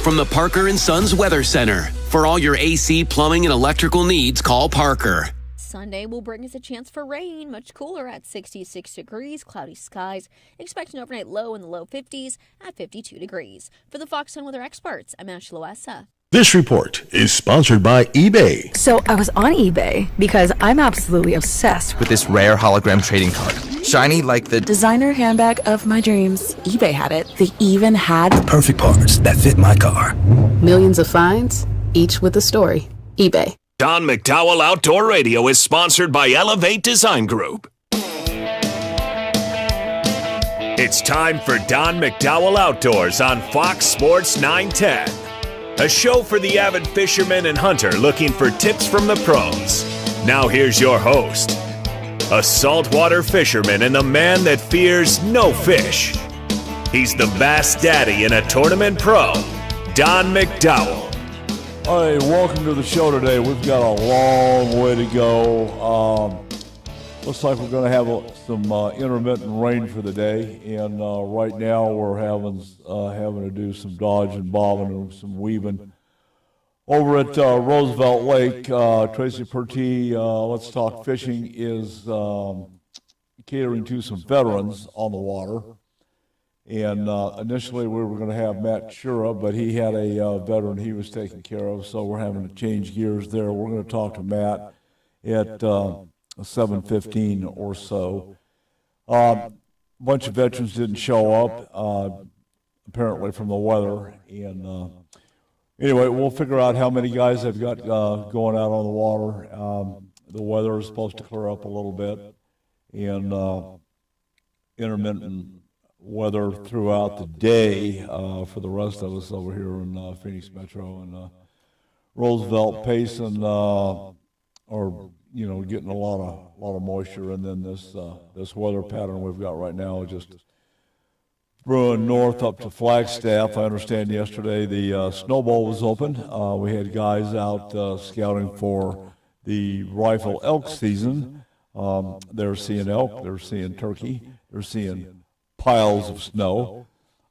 from the Parker & Sons Weather Center. For all your AC, plumbing, and electrical needs, call Parker. Sunday will bring us a chance for rain, much cooler at 66 degrees, cloudy skies. Expect an overnight low in the low 50s at 52 degrees. For the Fox Sun Weather Experts, I'm Ashley Loessa. This report is sponsored by eBay. So I was on eBay because I'm absolutely obsessed with this rare hologram trading card. Shiny like the designer handbag of my dreams. eBay had it. They even had the perfect parts that fit my car. Millions of finds, each with a story. eBay. Don McDowell Outdoor Radio is sponsored by Elevate Design Group. It's time for Don McDowell Outdoors on Fox Sports 910. A show for the avid fisherman and hunter looking for tips from the pros. Now here's your host, a saltwater fisherman and the man that fears no fish. He's the bass daddy and a tournament pro, Don McDowell. Hey, welcome to the show today. We've got a long way to go. Looks like we're going to have some intermittent rain for the day, and right now we're having to do some dodge and bobbing and some weaving. Over at Roosevelt Lake, Tracy Pertee, Let's Talk Fishing, is catering to some veterans on the water. And initially we were going to have Matt Shura, but he had a veteran he was taking care of, so we're having to change gears there. We're going to talk to Matt at 7:15 or so. A bunch of veterans didn't show up, apparently from the weather. And anyway, we'll figure out how many guys they've got going out on the water. The weather is supposed to clear up a little bit, and intermittent weather throughout the day for the rest of us over here in Phoenix Metro and Roosevelt. Payson are getting a lot of moisture, and then this weather pattern we've got right now is just brewing north up to Flagstaff. I understand yesterday the Snow Bowl was open. We had guys out scouting for the rifle elk season. They're seeing elk, they're seeing turkey, they're seeing piles of snow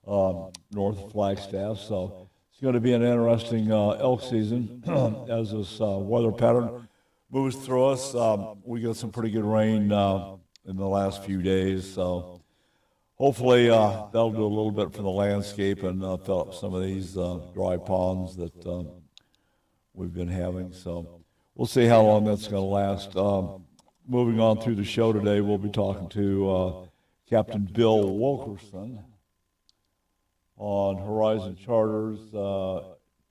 north of Flagstaff. So it's going to be an interesting elk season as this weather pattern moves through us. We got some pretty good rain in the last few days, so hopefully that'll do a little bit for the landscape and fill up some of these dry ponds that we've been having. So we'll see how long that's going to last. Moving on through the show today, we'll be talking to Captain Bill Wilkerson on Horizon Charters.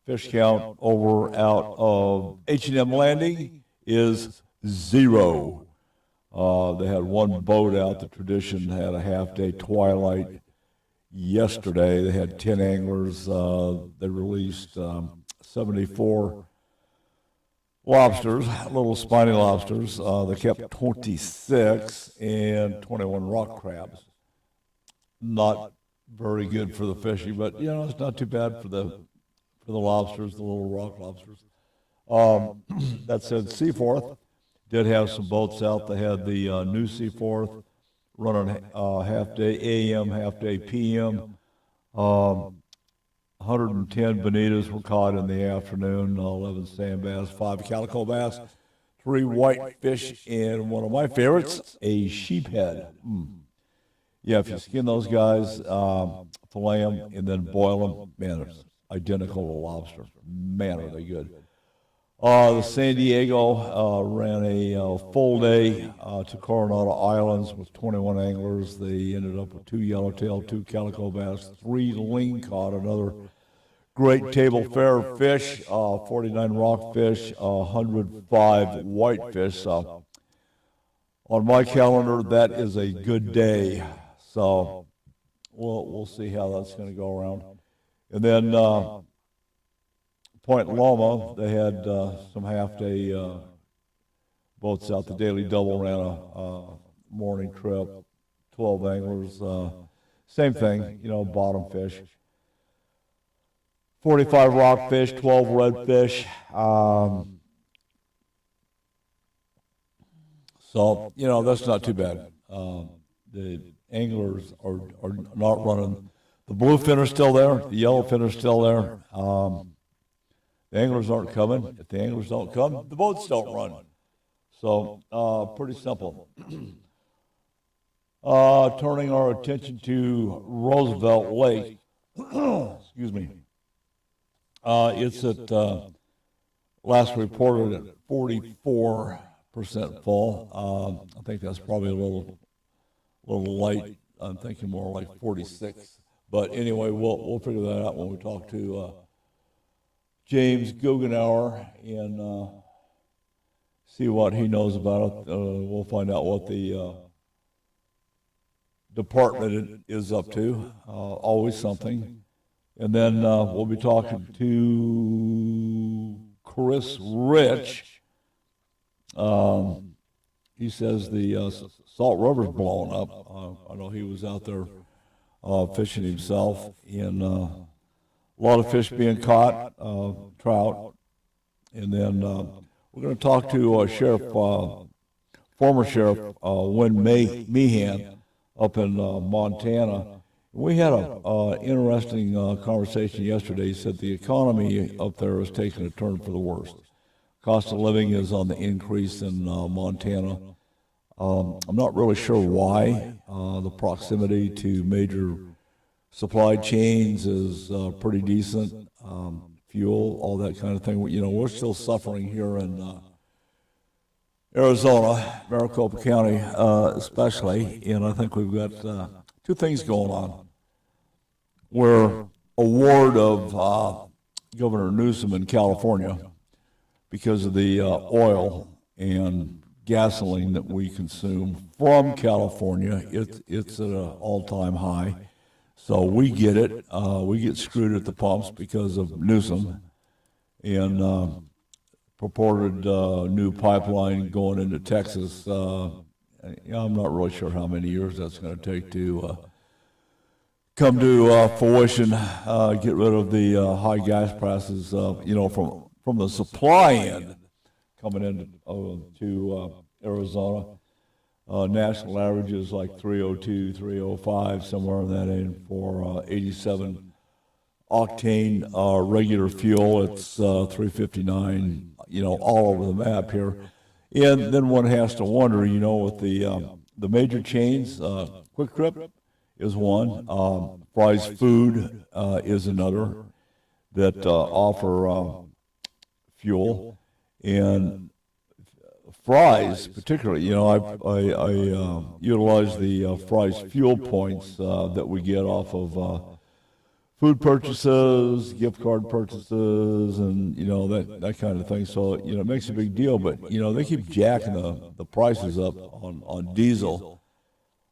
Fish count over out of H&M Landing is 0. They had one boat out. The Tradition had a half-day twilight yesterday. They had 10 anglers. They released 74 lobsters, little spiny lobsters. They kept 26 and 21 rock crabs. Not very good for the fishing, but it's not too bad for the lobsters, the little rock lobsters. That said, Seaforth did have some boats out. They had the new Seaforth running half-day AM, half-day PM. 110 bonitas were caught in the afternoon, 11 sand bass, 5 calico bass, 3 whitefish, and one of my favorites, a sheephead. Yeah, if you skin those guys, fillet them, and then boil them, man, it's identical to lobster. Man, are they good. The San Diego ran a full day to Coronado Islands with 21 anglers. They ended up with 2 yellowtail, 2 calico bass, 3 ling caught, another great table fare fish, 49 rockfish, 105 whitefish. So on my calendar, that is a good day. So we'll see how that's going to go around. And then Point Loma, they had some half-day boats out. The Daily Double ran a morning trip, 12 anglers. Same thing, bottom fish. 45 rockfish, 12 redfish. So, that's not too bad. The anglers are not running The bluefin are still there. The yellowfin are still there. The anglers aren't coming. If the anglers don't come, the boats don't run. So pretty simple. Turning our attention to Roosevelt Lake. Excuse me. It's at last reported at 44% full. I think that's probably a little light. I'm thinking more like 46. But anyway, we'll figure that out when we talk to James Guggenauer and see what he knows about it. We'll find out what the department is up to. Always something. And then we'll be talking to Chris Rich. He says the Salt River's blowing up. I know he was out there fishing himself, and a lot of fish being caught, trout. And then we're going to talk to former Sheriff Win Meehan up in Montana. We had an interesting conversation yesterday. He said the economy up there is taking a turn for the worst. Cost of living is on the increase in Montana. I'm not really sure why. The proximity to major supply chains is pretty decent. Fuel, all that kind of thing. You know, we're still suffering here in Arizona, Maricopa County especially, and I think we've got two things going on. We're a ward of Governor Newsom in California because of the oil and gasoline that we consume from California. It's at an all-time high. So we get it. We get screwed at the pumps because of Newsom and purported new pipeline going into Texas. I'm not really sure how many years that's going to take to come to fruition, get rid of the high gas prices, from the supply end coming into Arizona. National average is like 302, 305, somewhere in that end for 87 octane regular fuel. It's 359, all over the map here. And then one has to wonder, with the major chains, Quick Trip is one, Fry's Food is another that offer fuel, and Fry's particularly, I utilize the Fry's fuel points that we get off of food purchases, gift card purchases, and that kind of thing. So it makes a big deal, but they keep jacking the prices up on diesel.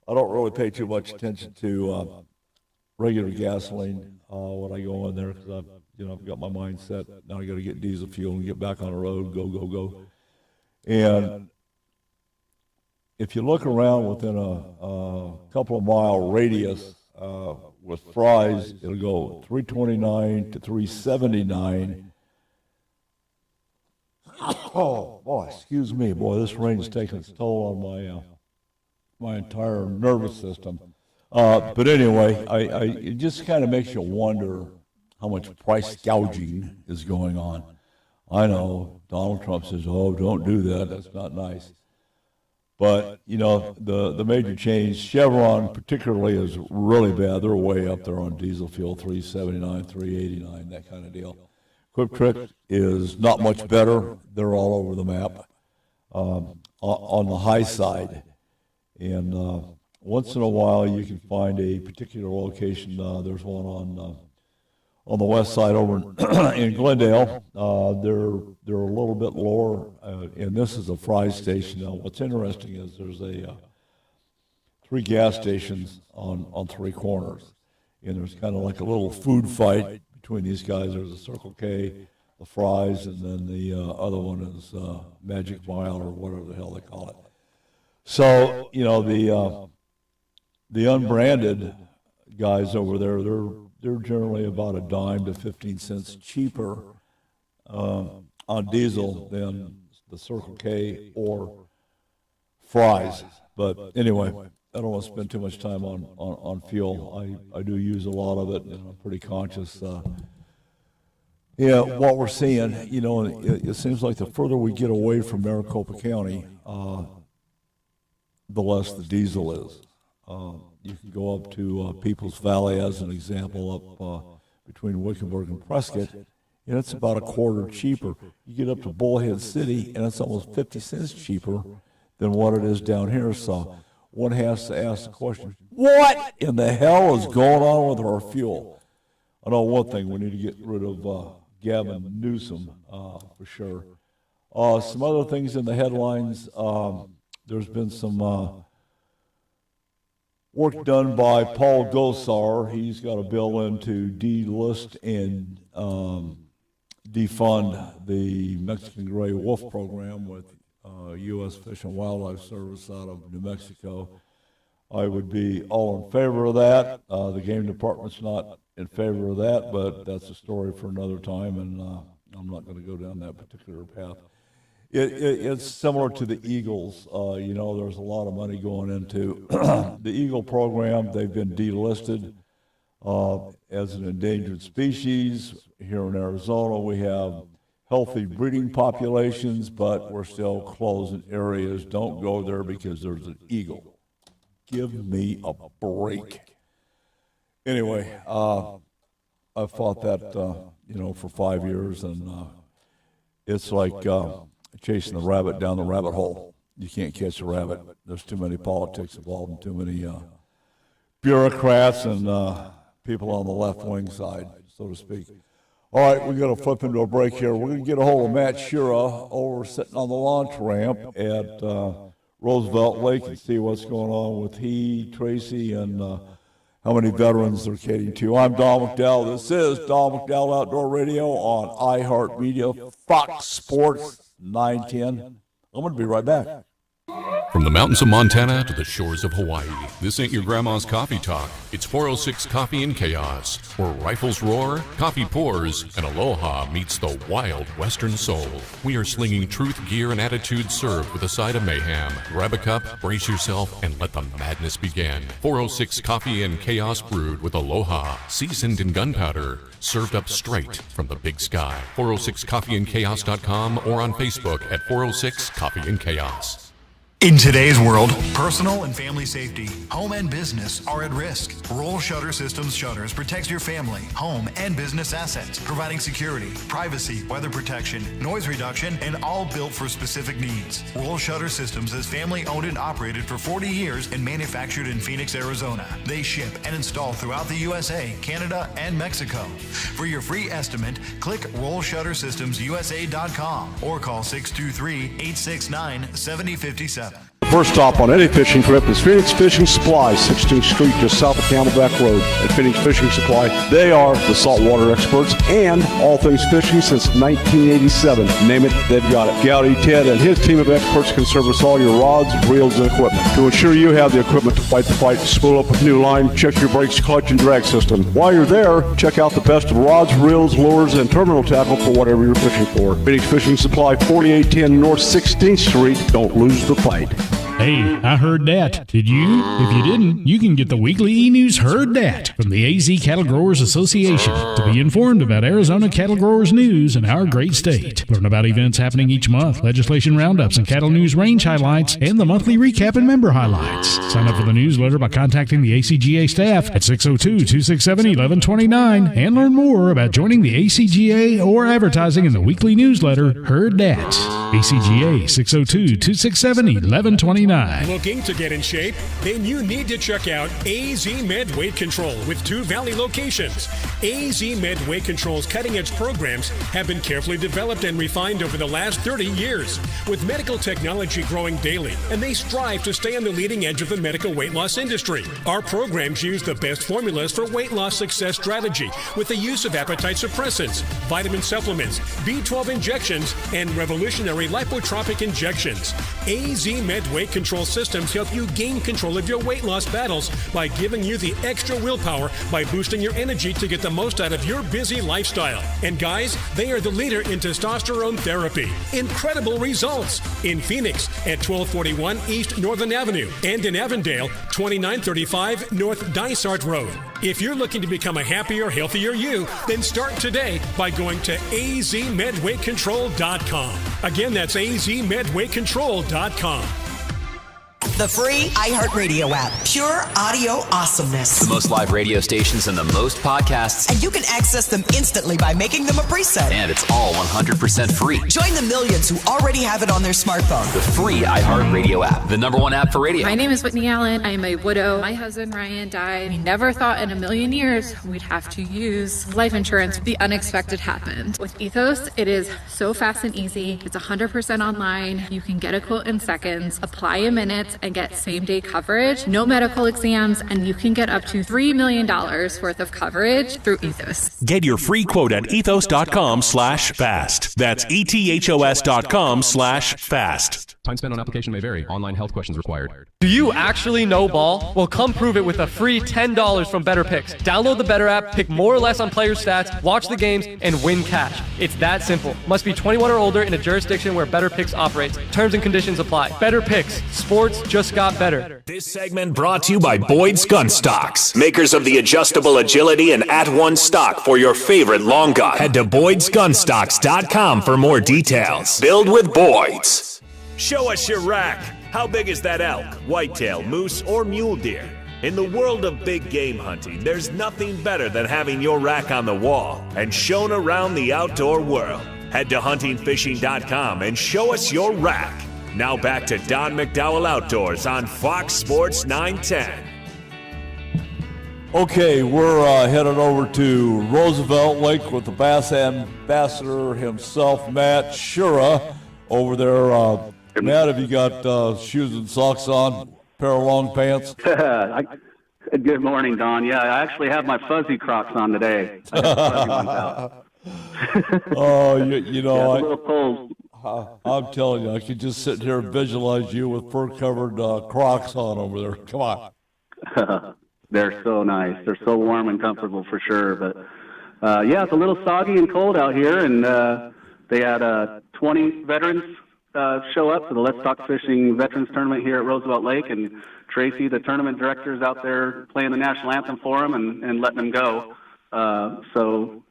I don't really pay too much attention to regular gasoline when I go in there because I've got my mind set. Now I got to get diesel fuel and get back on the road, go. And if you look around within a couple of mile radius with Fry's, it'll go 329 to 379. Oh boy, excuse me, boy, this rain's taking its toll on my entire nervous system. But anyway, it just kind of makes you wonder how much price gouging is going on. I know Donald Trump says, "Oh, don't do that. That's not nice." But the major chains, Chevron particularly, is really bad. They're way up there on diesel fuel, 379, 389, that kind of deal. Quick Trip is not much better. They're all over the map on the high side. And once in a while, you can find a particular location. There's one on the west side over in Glendale. They're a little bit lower, and this is a Fry's station. Now, what's interesting is there's three gas stations on three corners, and there's kind of like a little food fight between these guys. There's a Circle K, the Fry's, and then the other one is Magic Mile or whatever the hell they call it. So the unbranded guys over there, they're generally about a dime to 15 cents cheaper on diesel than the Circle K or Fry's. But anyway, don't want to spend too much time on fuel. I do use a lot of it, and I'm pretty conscious. What we're seeing, it seems like the further we get away from Maricopa County, the less the diesel is. You can go up to Peoples Valley as an example, up between Wickenburg and Prescott, and it's about a quarter cheaper. You get up to Bullhead City, and it's almost 50 cents cheaper than what it is down here. So one has to ask the question, what in the hell is going on with our fuel? I know one thing, we need to get rid of Gavin Newsom, for sure. Some other things in the headlines, there's been some work done by Paul Gosar. He's got a bill in to delist and defund the Mexican gray wolf program with U.S. Fish and Wildlife Service out of New Mexico. I would be all in favor of that. The game department's not in favor of that, but that's a story for another time, and I'm not going to go down that particular path. It's similar to the Eagles. There's a lot of money going into the Eagle program. They've been delisted as an endangered species. Here in Arizona, we have healthy breeding populations, but we're still closing areas. Don't go there because there's an eagle. Give me a break. Anyway, I've fought that, for 5 years, and it's like chasing the rabbit down the rabbit hole. You can't catch a rabbit. There's too many politics involved and too many bureaucrats and people on the left-wing side, so to speak. All right, we're going to flip into a break here. We're going to get a hold of Matt Shira over sitting on the launch ramp at Roosevelt Lake and see what's going on with Tracy, and how many veterans they're catering to. I'm Don McDowell. This is Don McDowell Outdoor Radio on iHeartMedia, Fox Sports 910. I'm going to be right back. From the mountains of Montana to the shores of Hawaii, this ain't your grandma's coffee talk. It's 406 Coffee and Chaos, where rifles roar, coffee pours, and aloha meets the wild western soul. We are slinging truth, gear, and attitude served with a side of mayhem. Grab a cup, brace yourself, and let the madness begin. 406 Coffee and Chaos brewed with aloha, seasoned in gunpowder, served up straight from the big sky. 406coffeeandchaos.com or on Facebook at 406 Coffee and Chaos. In today's world, personal and family safety, home and business are at risk. Roll Shutter Systems Shutters protects your family, home, and business assets, providing security, privacy, weather protection, noise reduction, and all built for specific needs. Roll Shutter Systems is family owned and operated for 40 years and manufactured in Phoenix, Arizona. They ship and install throughout the USA, Canada, and Mexico. For your free estimate, click RollShutterSystemsUSA.com or call 623-869-7057. The first stop on any fishing trip is Phoenix Fishing Supply, 16th Street, just south of Camelback Road. At Phoenix Fishing Supply, they are the saltwater experts and all things fishing since 1987. Name it, they've got it. Gowdy Ted and his team of experts can service all your rods, reels, and equipment. To ensure you have the equipment to fight the fight, spool up with new line, check your brakes, clutch, and drag system. While you're there, check out the best of rods, reels, lures, and terminal tackle for whatever you're fishing for. Phoenix Fishing Supply, 4810 North 16th Street. Don't lose the fight. Hey, I heard that. Did you? If you didn't, you can get the weekly e-news Heard That from the AZ Cattle Growers Association to be informed about Arizona cattle growers news in our great state. Learn about events happening each month, legislation roundups and cattle news range highlights, and the monthly recap and member highlights. Sign up for the newsletter by contacting the ACGA staff at 602-267-1129 and learn more about joining the ACGA or advertising in the weekly newsletter Heard That. ACGA 602-267-1129. Looking to get in shape? Then you need to check out AZ Med Weight Control with 2 Valley locations. AZ Med Weight Control's cutting-edge programs have been carefully developed and refined over the last 30 years, with medical technology growing daily, and they strive to stay on the leading edge of the medical weight loss industry. Our programs use the best formulas for weight loss success strategy, with the use of appetite suppressants, vitamin supplements, B12 injections, and revolutionary carry lipotropic injections. AZ Med Weight Control Systems help you gain control of your weight loss battles by giving you the extra willpower by boosting your energy to get the most out of your busy lifestyle. And guys, they are the leader in testosterone therapy. Incredible results in Phoenix at 1241 East Northern Avenue and in Avondale, 2935 North Dysart Road. If you're looking to become a happier, healthier you, then start today by going to azmedweightcontrol.com. Again, that's azmedweightcontrol.com. The free iHeartRadio app. Pure audio awesomeness. The most live radio stations and the most podcasts. And you can access them instantly by making them a preset. And it's all 100% free. Join the millions who already have it on their smartphone. The free iHeartRadio app. The #1 app for radio. My name is Whitney Allen. I am a widow. My husband Ryan died. We never thought in a million years we'd have to use life insurance. The unexpected happened. With Ethos, it is so fast and easy. It's 100% online. You can get a quote in seconds, apply in minutes, and get same-day coverage, no medical exams, and you can get up to $3 million worth of coverage through Ethos. Get your free quote at ethos.com/fast. That's ethos.com/fast. Time spent on application may vary. Online health questions required. Do you actually know ball? Well, come prove it with a free $10 from Better Picks. Download the Better app, pick more or less on player stats, watch the games, and win cash. It's that simple. Must be 21 or older in a jurisdiction where Better Picks operates. Terms and conditions apply. Better Picks. Sports just got better. This segment brought to you by Boyd's Gun Stocks, makers of the adjustable agility and at-one stock for your favorite long gun. Head to boydsgunstocks.com for more details. Build with Boyd's. Show us your rack. How big is that elk, whitetail, moose, or mule deer? In the world of big game hunting, there's nothing better than having your rack on the wall and shown around the outdoor world. Head to huntingfishing.com and show us your rack. Now back to Don McDowell Outdoors on Fox Sports 910. Okay, we're headed over to Roosevelt Lake with the Bass Ambassador himself, Matt Shura, over there. Matt, have you got shoes and socks on, pair of long pants? Good morning, Don. Yeah, I actually have my fuzzy Crocs on today. I got the fuzzy ones out. Oh, you know, yeah, a little cold. I'm telling you, I could just sit here and visualize you with fur-covered Crocs on over there. Come on. They're so nice. They're so warm and comfortable for sure. But, yeah, it's a little soggy and cold out here, and they had 20 veterans show up to the Let's Talk Fishing Veterans Tournament here at Roosevelt Lake, and Tracy, the tournament director, is out there playing the national anthem for them and letting them go. So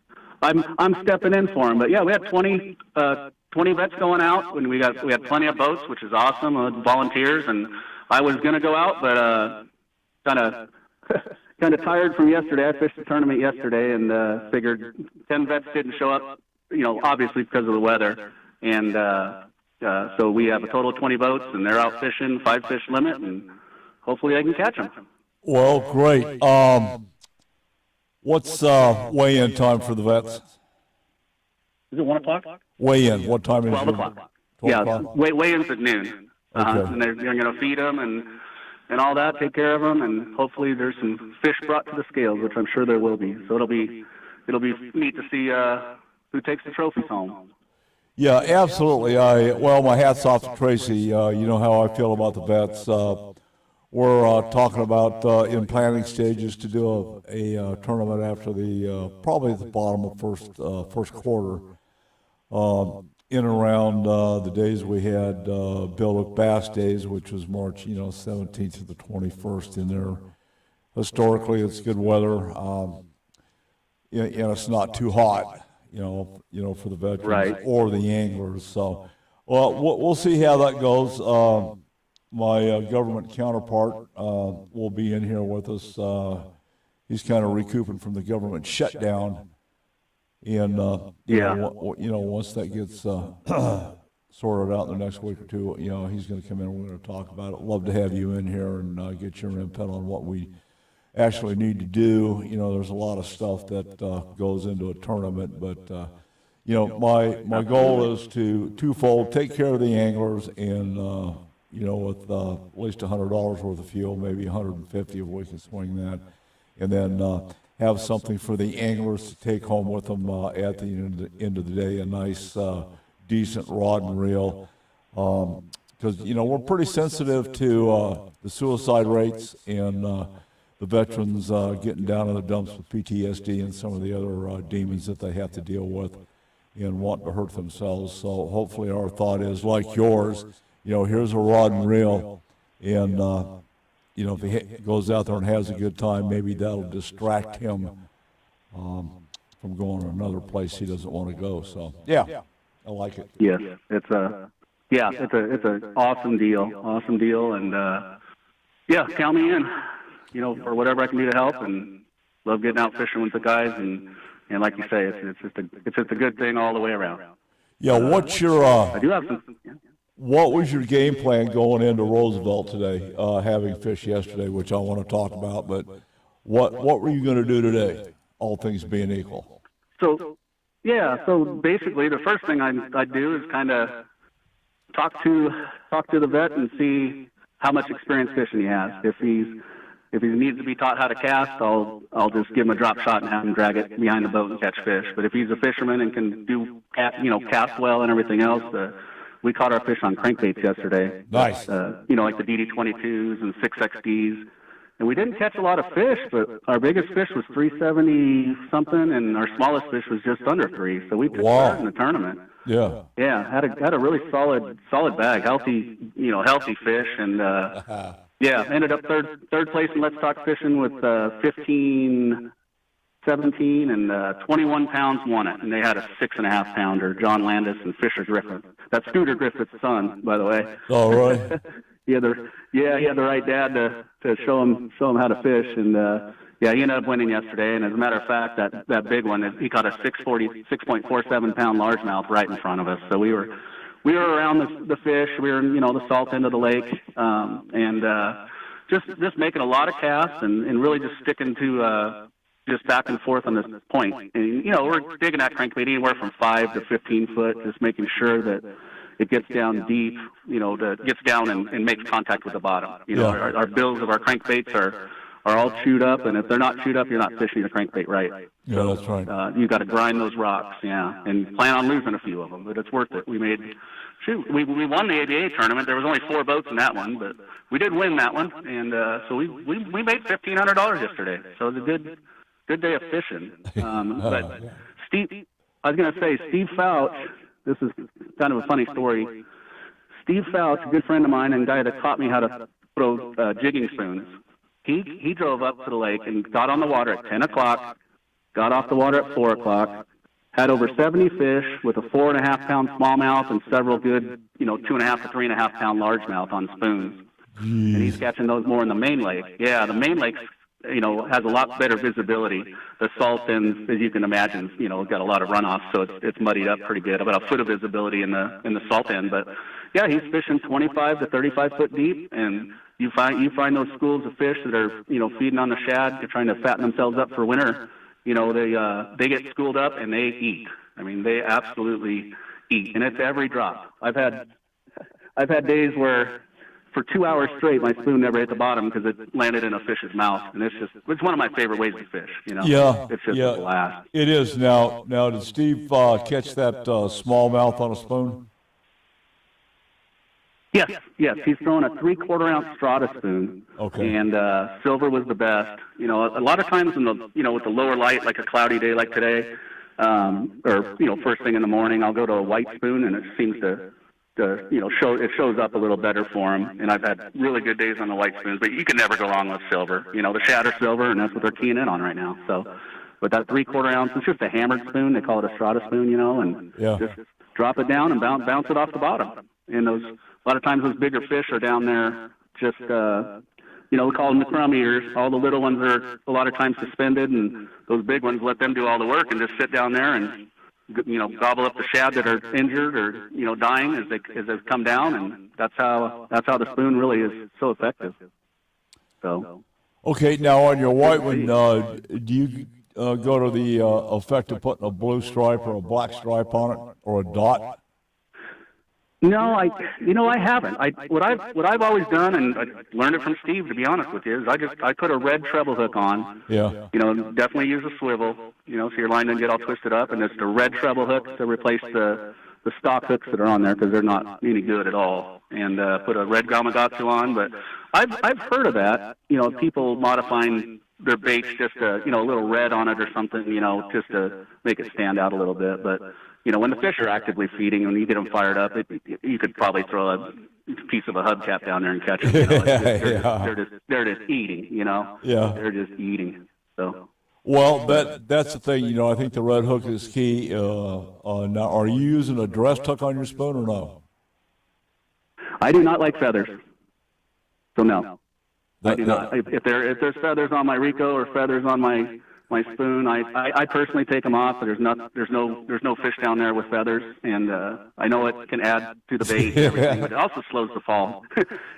I'm stepping in for them. But, yeah, we had 20 vets going out, and we had plenty of boats, which is awesome, volunteers, and I was going to go out, but kind of tired from yesterday. I fished the tournament yesterday and figured 10 vets didn't show up, obviously because of the weather. And so we have a total of 20 boats, and they're out fishing, 5 fish limit, and hopefully I can catch them. Well, great. What's weigh-in time for the vets? Is it 1 o'clock? Weigh-in. What time is it? 12 o'clock. 12 o'clock. Weigh-in's at noon. Okay. And they're going to feed them and all that, take care of them, and hopefully there's some fish brought to the scales, which I'm sure there will be. So it'll be neat to see who takes the trophies home. Yeah, absolutely. My hat's off to Tracy. You know how I feel about the vets. We're talking about in planning stages to do a tournament after the probably at the bottom of first quarter. In and around the days we had Bill Bass Days, which was March 17th to the 21st in there. Historically, it's good weather, and it's not too hot. For the veterans right. or the anglers. So, well, we'll see how that goes. My government counterpart will be in here with us. He's kind of recouping from the government shutdown, and once that gets sorted out in the next week or two, he's going to come in and we're going to talk about it. Love to have you in here and get your input on what we actually need to do. There's a lot of stuff that goes into a tournament, but my goal is to twofold: take care of the anglers, and with at least $100 worth of fuel, maybe 150 if we can swing that, and then have something for the anglers to take home with them at the end of the day, a nice decent rod and reel. Because, we're pretty sensitive to the suicide rates and the veterans getting down in the dumps with PTSD and some of the other demons that they have to deal with and want to hurt themselves. So hopefully our thought is like yours, here's a rod and reel, and if he goes out there and has a good time, maybe that'll distract him from going to another place he doesn't want to go. So yeah, I like it. Yes, it's a awesome deal, and count me in, for whatever I can do to help, and love getting out fishing with the guys, and like you say, it's just a good thing all the way around. Yeah, what's your I do have some. Yeah. What was your game plan going into Roosevelt today, having fished yesterday, which I want to talk about, but what were you going to do today, all things being equal? So basically the first thing I'd do is kind of talk to the vet and see how much experience fishing he has. If he needs to be taught how to cast, I'll just give him a drop shot and have him drag it behind the boat and catch fish. But if he's a fisherman and can do cast well and everything else, we caught our fish on crankbaits yesterday. Nice. Like the DD22s and 6XDs. And we didn't catch a lot of fish, but our biggest fish was 370 something, and our smallest fish was just under 3. So we took part in the tournament. Yeah. Yeah, had a really solid bag, healthy fish, and ended up third place in Let's Talk Fishing with 15, 17, and 21 pounds won it, and they had a 6.5 pounder, John Landis and Fisher Griffith. That's Scooter Griffith's son, by the way. Oh, right. He had the right dad to show him how to fish, and he ended up winning yesterday. And as a matter of fact, that big one, he caught a 6.47 pound largemouth right in front of us. So we were around the fish. We were in the salt end of the lake, and just making a lot of casts and really just sticking to just back and forth on this point. And we're digging that crankbait anywhere from 5 to 15 foot, just making sure that it gets down deep, gets down and makes contact with the bottom. Our bills of our crankbaits are all chewed up, and if they're not chewed up, you're not fishing the crankbait right. Yeah, that's right. You got to grind those rocks, and plan on losing a few of them, but it's worth it. We won the ABA tournament. There was only 4 boats in that one, but we did win that one, and so we made $1,500 yesterday. So it was a good day of fishing. But Steve, I was going to say, Steve Fouch. This is kind of a funny story. Steve Fouch, a good friend of mine and guy that taught me how to throw jigging spoons, he drove up to the lake and got on the water at 10 o'clock, got off the water at 4 o'clock, had over 70 fish with a 4.5 pound smallmouth and several good, 2.5 to 3.5 pound largemouth on spoons. And he's catching those more in the main lake. Yeah, the main lake's has a lot better visibility. The salt ends, as you can imagine, got a lot of runoff, so it's muddied up pretty good. About a foot of visibility in the salt end, but yeah, he's fishing 25 to 35 foot deep, and you find those schools of fish that are feeding on the shad, they're trying to fatten themselves up for winter. They get schooled up and they eat. I mean, they absolutely eat, and it's every drop. I've had days where for 2 hours straight, my spoon never hit the bottom because it landed in a fish's mouth, and it's one of my favorite ways to fish. Yeah, it's just a blast. It is. Now, did Steve catch that smallmouth on a spoon? Yes. He's throwing a 3/4 ounce Strata spoon. Okay. And silver was the best. A lot of times with the lower light, like a cloudy day like today, or first thing in the morning, I'll go to a white spoon, and it seems to shows up a little better for him. And I've had really good days on the white spoons, but you can never go wrong with silver. The shad are silver, and that's what they're keying in on right now. So, but that 3/4 ounce, it's just a hammered spoon. They call it a Strata spoon, and just drop it down and bounce it off the bottom. And a lot of times those bigger fish are down there just, we call them the crumb eaters. All the little ones are a lot of times suspended, and those big ones let them do all the work and just sit down there and gobble up the shad that are injured or dying as they come down, and that's how the spoon really is so effective. So. Okay, now on your white one, do you go to the effect of putting a blue stripe or a black stripe on it or a dot? No, I haven't. What I've always done, and I learned it from Steve, to be honest with you, is I put a red treble hook on. Yeah. Definitely use a swivel, so your line doesn't get all twisted up, and it's the red treble hook to replace the the stock hooks that are on there because they're not any good at all, and put a red Gamakatsu on. But I've heard of that. People modifying their baits just a little red on it or something, just to make it stand out a little bit. But when the fish are actively feeding, when you get them fired up, you could probably throw a piece of a hubcap down there and catch them. They're just eating. Yeah. They're just eating. So. Well, that's the thing. I think the red hook is key. Now, are you using a dressed hook on your spoon or no? I do not like feathers, so no. I do not. If there's feathers on my Rico or feathers on my spoon, I personally take them off. There's no fish down there with feathers, and I know it can add to the bait and everything, but it also slows the fall.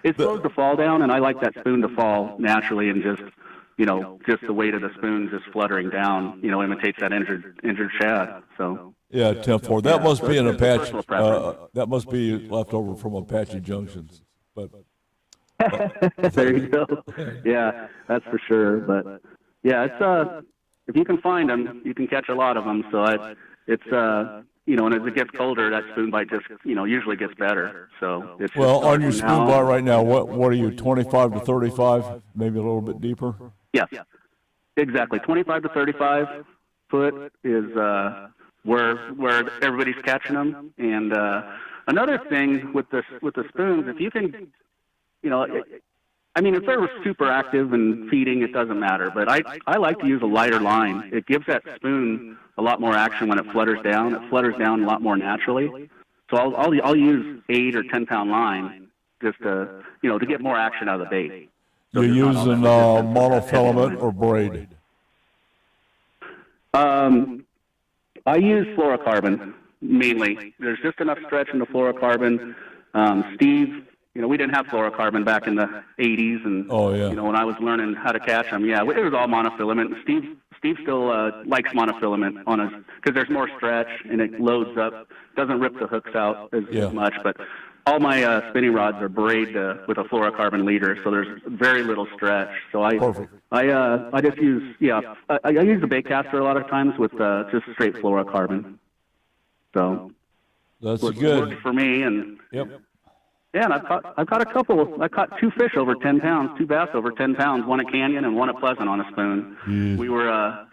It slows the fall down, and I like that spoon to fall naturally and just the weight of the spoon just fluttering down, imitates that injured shad. So. Yeah, 10-4. That must be an Apache. That must be left over from Apache Junctions, but. There you go. Yeah, that's for sure. But yeah, it's if you can find them, you can catch a lot of them. So it's and as it gets colder, that spoon bite just usually gets better. So it's on your spoon bite right now, what are you, 25 to 35, maybe a little bit deeper? Yeah, exactly. 25 to 35 foot is where everybody's catching them. And another thing with the spoons, if you can. If they're super active and feeding, it doesn't matter. But I like to use a lighter line. It gives that spoon a lot more action when it flutters down. It flutters down a lot more naturally. So I'll use 8 or 10 pound line just to get more action out of the bait. So you're using monofilament or braid? I use fluorocarbon mainly. There's just enough stretch in the fluorocarbon. Steve. We didn't have fluorocarbon back in the 80s, and when I was learning how to catch them, it was all monofilament. Steve still likes monofilament on his because there's more stretch and it loads up, doesn't rip the hooks out as much. But all my spinning rods are braided with a fluorocarbon leader, so there's very little stretch. So I just use I use the bait caster a lot of times with just straight fluorocarbon. So that's good. Worked for me, and yep. Yeah, and I've caught a couple. I caught 2 fish over 10 pounds, 2 bass over 10 pounds, one at Canyon and one at Pleasant on a spoon. We were, I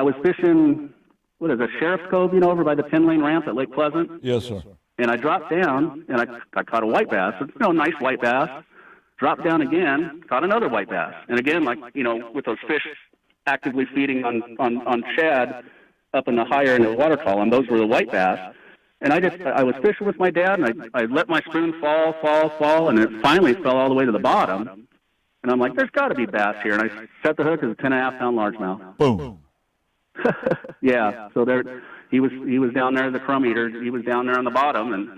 was fishing, Sheriff's Cove, over by the Pin Lane ramp at Lake Pleasant? Yes, sir. And I dropped down, and I caught a white bass, nice white bass. Dropped down again, caught another white bass. And again, with those fish actively feeding on shad up in the higher in the water column, those were the white bass. And I was fishing with my dad, and I let my spoon fall, and it finally fell all the way to the bottom. And I'm like, there's got to be bass here. And I set the hook as a 10.5 pound largemouth. Boom. Yeah. So he was down there as a crumb eater. He was down there on the bottom and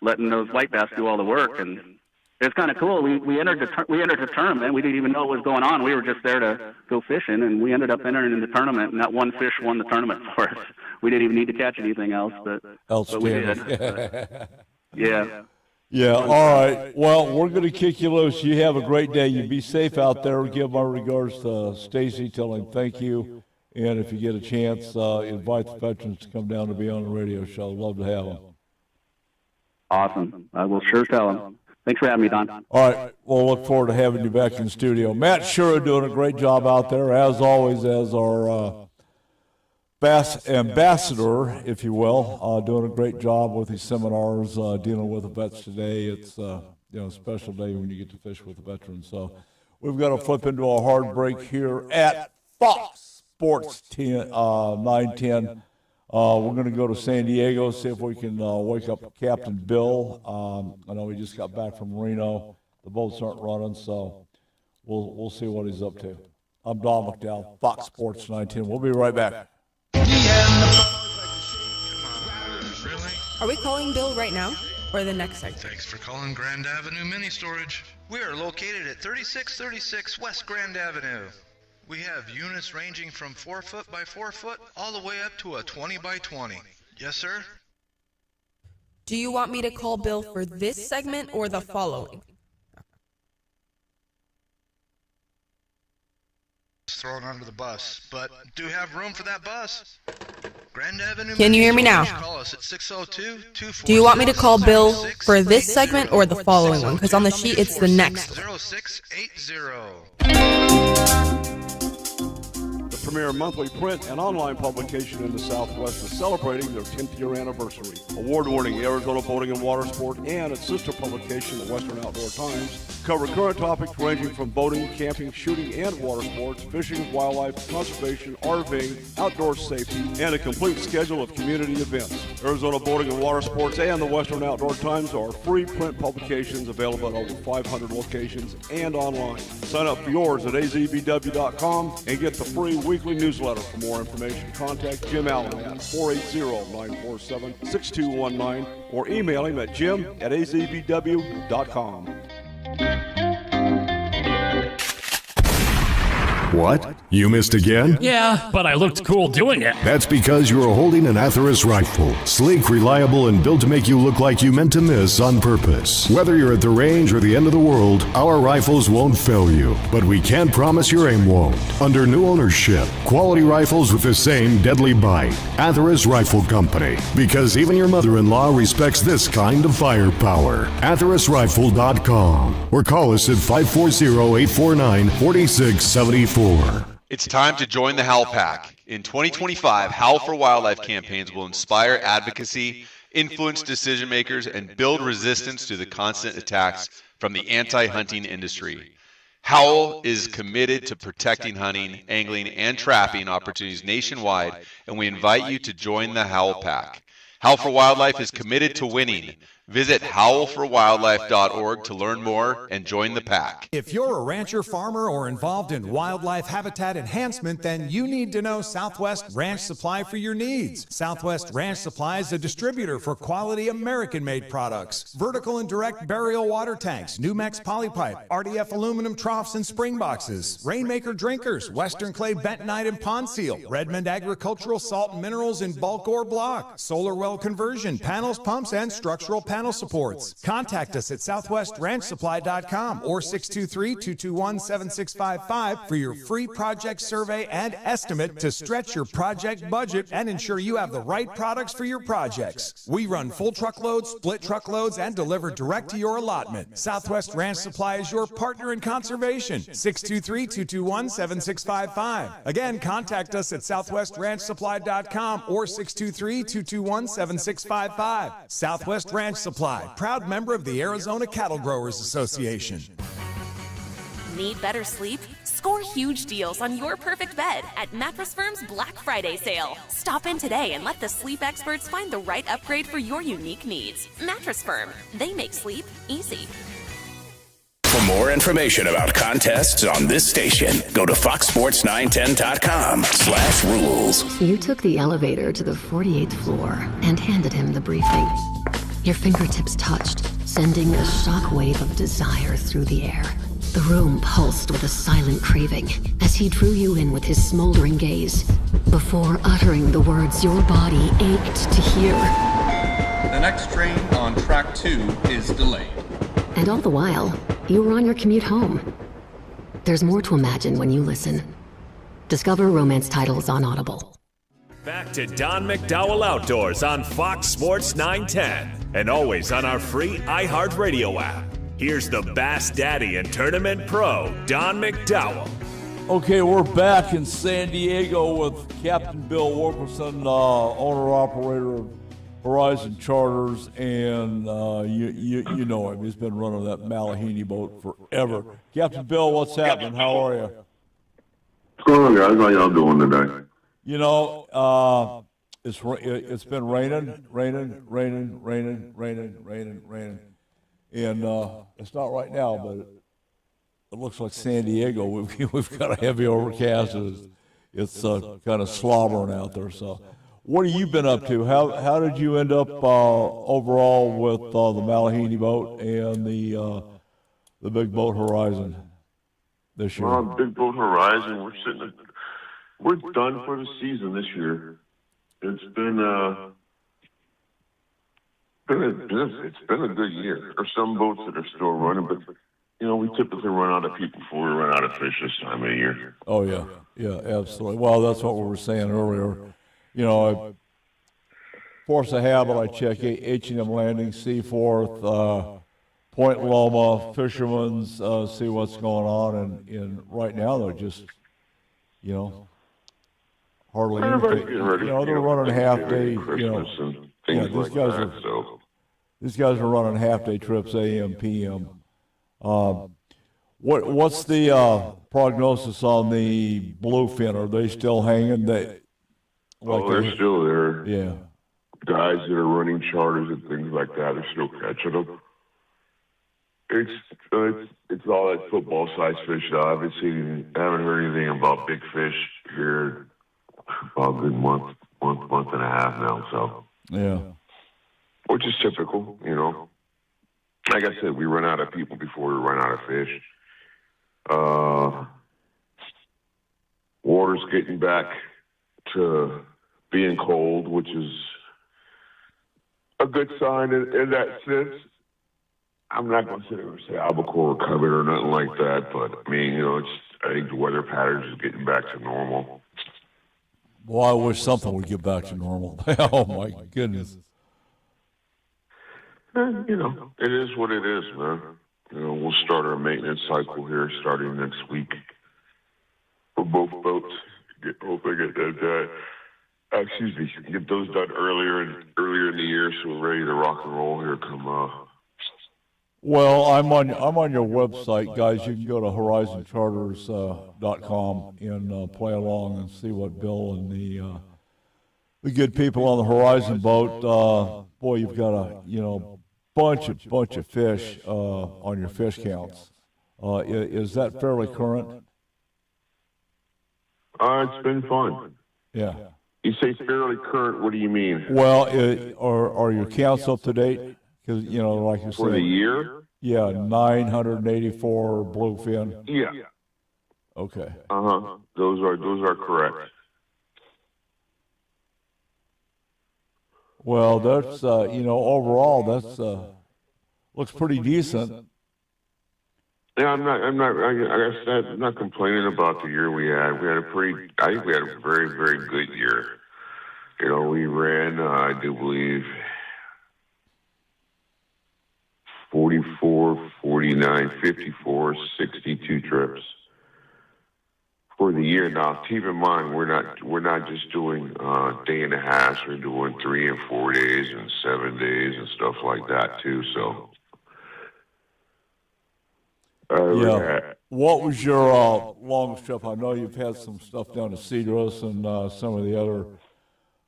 letting those white bass do all the work. And it's kind of cool. We entered the tournament. We didn't even know what was going on. We were just there to go fishing, and we ended up entering the tournament. And that one fish won the tournament for us. We didn't even need to catch anything else, but we did. Yeah. Yeah, all right. Well, we're going to kick you loose. You have a great day. You be safe out there. Give my regards to Stacy. Tell him thank you. And if you get a chance, invite the veterans to come down to be on the radio show. Love to have them. Awesome. I will sure tell them. Thanks for having me, Don. All right. We'll look forward to having you back in the studio. Matt Shura doing a great job out there, as always, as our Bass ambassador, if you will, doing a great job with these seminars, dealing with the vets today. It's a special day when you get to fish with the veterans. So we've got to flip into a hard break here at Fox Sports 910. We're going to go to San Diego, see if we can wake up Captain Bill. I know he just got back from Reno. The boats aren't running, so we'll see what he's up to. I'm Don McDowell, Fox Sports 910. We'll be right back. Are we calling Bill right now or the next segment? Thanks for calling Grand Avenue Mini Storage. We are located at 3636 West Grand Avenue. We have units ranging from 4 foot by 4 foot all the way up to a 20 by 20. Yes, sir? Do you want me to call Bill for this segment or the following? Thrown under the bus, but do have room for that bus? Grand Avenue. Can you hear me now? Call us at 602-240. Do you want me to call Bill for this segment or the following one? Because on the sheet it's the next one. 0680. The premier monthly print and online publication in the Southwest is celebrating their 10th year anniversary. Award-winning Arizona Boating and Water Sport and its sister publication, the Western Outdoor Times, cover current topics ranging from boating, camping, shooting, and water sports, fishing, wildlife, conservation, RVing, outdoor safety, and a complete schedule of community events. Arizona Boating and Water Sports and the Western Outdoor Times are free print publications available at over 500 locations and online. Sign up for yours at azbw.com and get the free weekly newsletter. For more information, contact Jim Allen at 480-947-6219 or email him at jim@azbw.com. What? You missed again? Yeah, but I looked cool doing it. That's because you are holding an Atheros rifle. Sleek, reliable, and built to make you look like you meant to miss on purpose. Whether you're at the range or the end of the world, our rifles won't fail you. But we can't promise your aim won't. Under new ownership, quality rifles with the same deadly bite. Atheros Rifle Company. Because even your mother-in-law respects this kind of firepower. AtherosRifle.com. Or call us at 540-849-4674. It's time to join the Howl Pack. In 2025, Howl for Wildlife campaigns will inspire advocacy, influence decision makers, and build resistance to the constant attacks from the anti-hunting industry. Howl is committed to protecting hunting, angling, and trapping opportunities nationwide, and we invite you to join the Howl Pack. Howl for Wildlife is committed to winning. Visit howlforwildlife.org to learn more and join the pack. If you're a rancher, farmer, or involved in wildlife habitat enhancement, then you need to know Southwest Ranch Supply for your needs. Southwest Ranch Supply is a distributor for quality American-made products. Vertical and direct burial water tanks, Numex polypipe, RDF aluminum troughs and spring boxes, Rainmaker drinkers, Western clay bentonite and pond seal, Redmond agricultural salt and minerals in bulk or block, solar well conversion, panels, pumps, and structural panel supports. Contact us at southwestranchsupply.com or 623-221-7655 for your free project survey and estimate to stretch your project budget and ensure you have the right products for your projects. We run full truckloads, split truckloads, and deliver direct to your allotment. Southwest Ranch Supply is your partner in conservation. 623-221-7655. Again, contact us at southwestranchsupply.com or 623-221-7655. Southwest Ranch Supply, proud member of the Arizona Cattle Growers Association. Need better sleep? Score huge deals on your perfect bed at Mattress Firm's Black Friday sale. Stop in today and let the sleep experts find the right upgrade for your unique needs. Mattress Firm, they make sleep easy. For more information about contests on this station, go to foxsports910.com/rules. You took the elevator to the 48th floor and handed him the briefing. Your fingertips touched, sending a shockwave of desire through the air. The room pulsed with a silent craving as he drew you in with his smoldering gaze. Before uttering the words your body ached to hear. The next train on track 2 is delayed. And all the while, you were on your commute home. There's more to imagine when you listen. Discover romance titles on Audible. Back to Don McDowell Outdoors on Fox Sports 910 and always on our free iHeartRadio app. Here's the Bass Daddy and Tournament Pro, Don McDowell. Okay, we're back in San Diego with Captain Bill Wilkerson, owner-operator of Horizon Charters, and you know him. He's been running that Malahini boat forever. Captain Bill, what's happening? How are you? What's going on, guys? How y'all doing today? You know, it's been raining, and it's not right now, but it looks like San Diego. We've got a heavy overcast. It's kind of slobbering out there. So, what have you been up to? How did you end up overall with the Malahini boat and the big boat Horizon this year? Big boat Horizon. We're done for the season this year. It's been a good year. There's some boats that are still running, but you know we typically run out of people before we run out of fish this time of year. Oh yeah, absolutely. Well, that's what we were saying earlier. You know, Force of habit, I check H&M Landing, Seaforth, Point Loma, Fisherman's, see what's going on, and right now they're just, hardly Everybody's anything. getting ready. They're running half day. Christmas and things these like guys that. are So these guys are running half day trips, AM, PM. What's the prognosis on the bluefin? Are they still hanging? They're still there. Yeah. Guys that are running charters and things like that are still catching them. It's all that football size fish. I haven't heard anything about big fish here about a good month and a half now. So yeah, which is typical, Like I said, we run out of people before we run out of fish. Water's getting back to being cold, which is a good sign in that sense. I'm not going to sit there and say albacore recovered or nothing like that, but I mean, I think the weather patterns is getting back to normal. Well, I wish something would get back to normal. Oh my goodness. It is what it is, man. We'll start our maintenance cycle here starting next week for both boats. Hopefully get that done. Get those done earlier in the year, so we're ready to rock and roll here come. Well, I'm on your website, guys. You can go to horizoncharters.com and play along and see what Bill and the good people on the Horizon boat. Boy, you've got a bunch of fish on your fish counts. Is that fairly current? It's been fun. Yeah. You say fairly current. What do you mean? Well, are your counts up to date? Because like you said, for the year. Yeah, 984 bluefin. Yeah. Okay. Those are correct. Well, that's overall that's looks pretty decent. Yeah, I'm not complaining about the year we had. I think we had a very, very good year. We ran, I do believe, 44, 49, 54, 62 trips for the year. Now, keep in mind, we're not just doing day and a half. We're doing 3 and 4 days and 7 days and stuff like that too. So. What was your longest trip? I know you've had some stuff down to Cedros and some of the other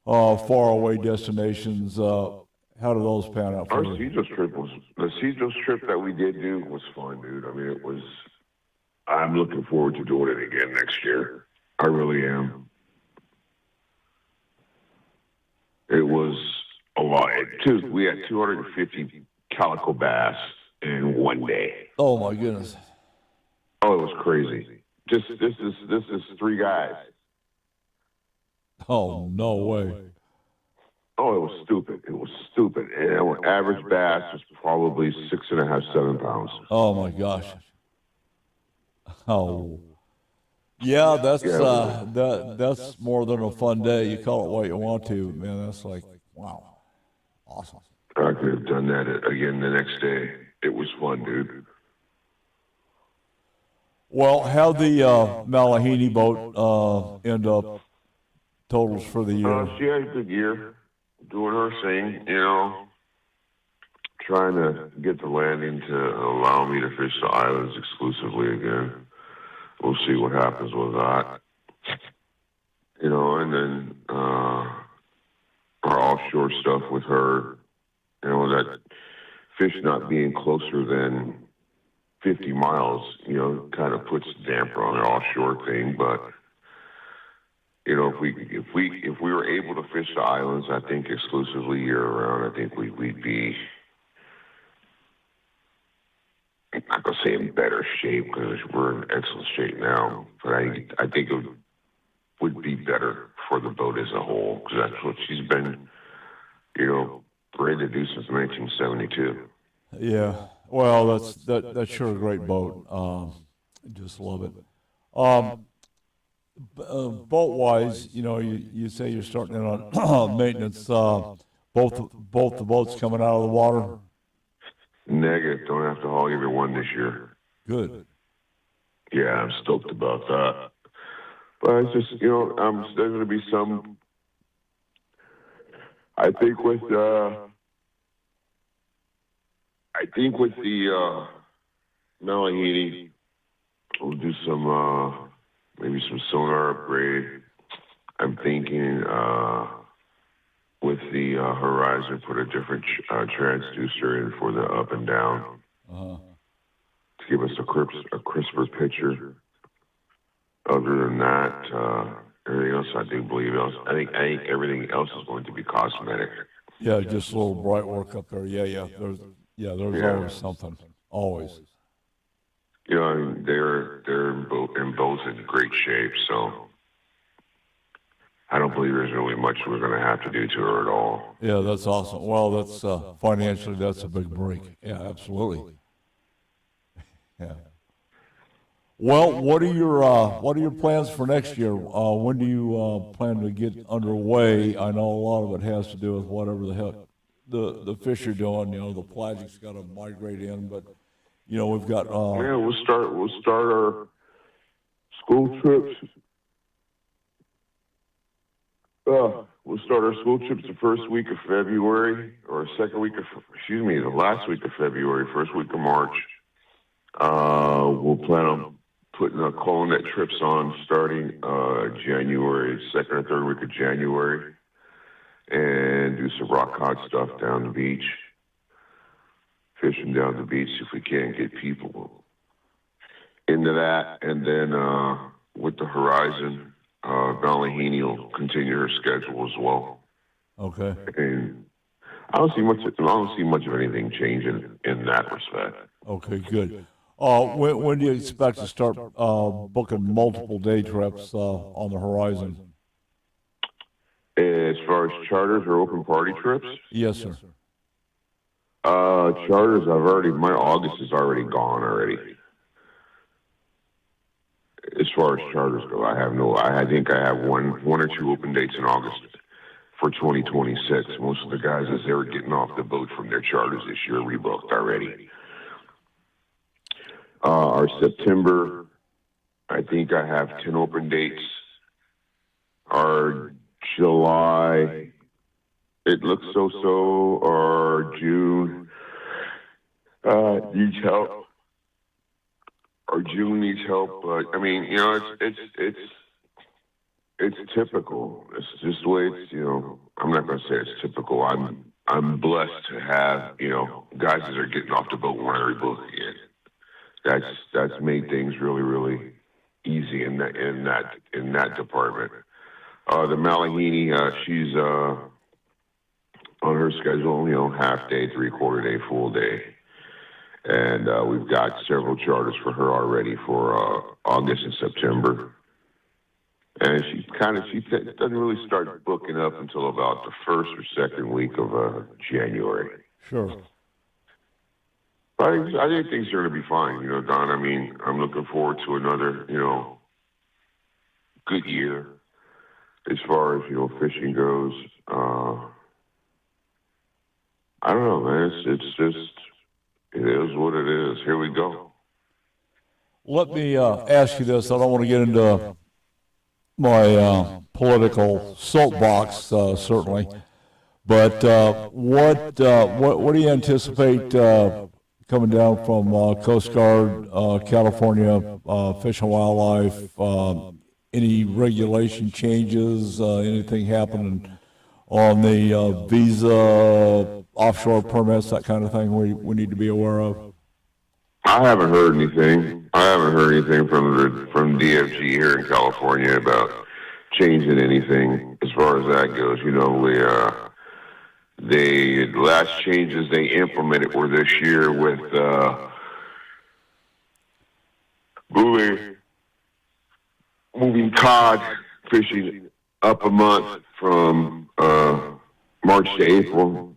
faraway destinations. How do those pan out for you? The Cedros trip that we did do was fun, dude. I mean, I'm looking forward to doing it again next year. I really am. It was a lot. We had 250 calico bass in one day. Oh my goodness! Oh, it was crazy. This is 3 guys. Oh no way! Oh, it was stupid. And our average bass was probably 6.5, 7 pounds. Oh my gosh! Oh, yeah. That's more than a fun day. You call it what you want to, man. That's like wow, awesome. I could have done that again the next day. It was fun, dude. Well, how the Malahini boat end up totals for the year? She had a good year, doing her thing, trying to get the landing to allow me to fish the islands exclusively again. We'll see what happens with that. And then our offshore stuff with her, that fish not being closer than 50 miles, kind of puts a damper on the offshore thing. But, if we were able to fish the islands, I think exclusively year round, I think we'd be, I'm not going to say in better shape because we're in excellent shape now, but I think it would be better for the boat as a whole because that's what she's been, ready to do since 1972. Yeah, well, that's sure a great boat. Just love it. Boat-wise, you say you're starting in on maintenance. Both the boats coming out of the water? Negative. Don't have to haul either one this year. Good. Yeah, I'm stoked about that. But it's just, there's going to be some, I think with the Malahini, we'll do some, maybe some sonar upgrade. I'm thinking with the Horizon, put a different transducer in for the up and down to give us a crisper picture. Other than that, everything else I do believe else. I think everything else is going to be cosmetic. Yeah, just a little bright work up there. Yeah. There's always something. Always. They're in both in great shape, so I don't believe there's really much we're going to have to do to her at all. Yeah, that's awesome. Well, that's financially, that's a big break. Yeah, absolutely. Yeah. Well, what are your plans for next year? When do you plan to get underway? I know a lot of it has to do with whatever the heck the fish are doing. The pelagic's got to migrate in, but we've got. We'll start our school trips. We'll start our school trips the first week of February, or the last week of February, first week of March. We'll plan on putting our Colonet trips on starting January, second or third week of January, and do some rock cod stuff down the beach, fishing down the beach if we can't get people into that. And then with the Horizon, Malahini will continue her schedule as well. Okay. And I don't see much of anything changing in that respect. Okay, good. When do you expect to start booking multiple day trips on the Horizon? As far as charters or open party trips? Yes, sir. Charters, my August is already gone already. As far as charters go, I think I have one or two open dates in August for 2026. Most of the guys, as they were getting off the boat from their charters this year, rebooked already. Our September, I think I have 10 open dates. Our July, it looks so-so. Our June needs help. Our June needs help, but I mean, it's typical. It's just the way it's. I'm not going to say it's typical. I'm blessed to have guys that are getting off the boat when I rebook again. That's made things really, really easy in that department. The Malahini, she's on her schedule, half day, 3/4 day, full day, and we've got several charters for her already for August and September. And she doesn't really start booking up until about the first or second week of January. Sure. I think things are going to be fine, Don. I mean, I'm looking forward to another, good year as far as, fishing goes. I don't know, man. It's just, it is what it is. Here we go. Let me ask you this. I don't want to get into my political soapbox, certainly, but what do you anticipate coming down from Coast Guard, California, Fish and Wildlife, any regulation changes, anything happening on the visa, offshore permits, that kind of thing we need to be aware of? I haven't heard anything. From DFG here in California about changing anything as far as that goes. The last changes they implemented were this year with moving cod fishing up a month from March to April.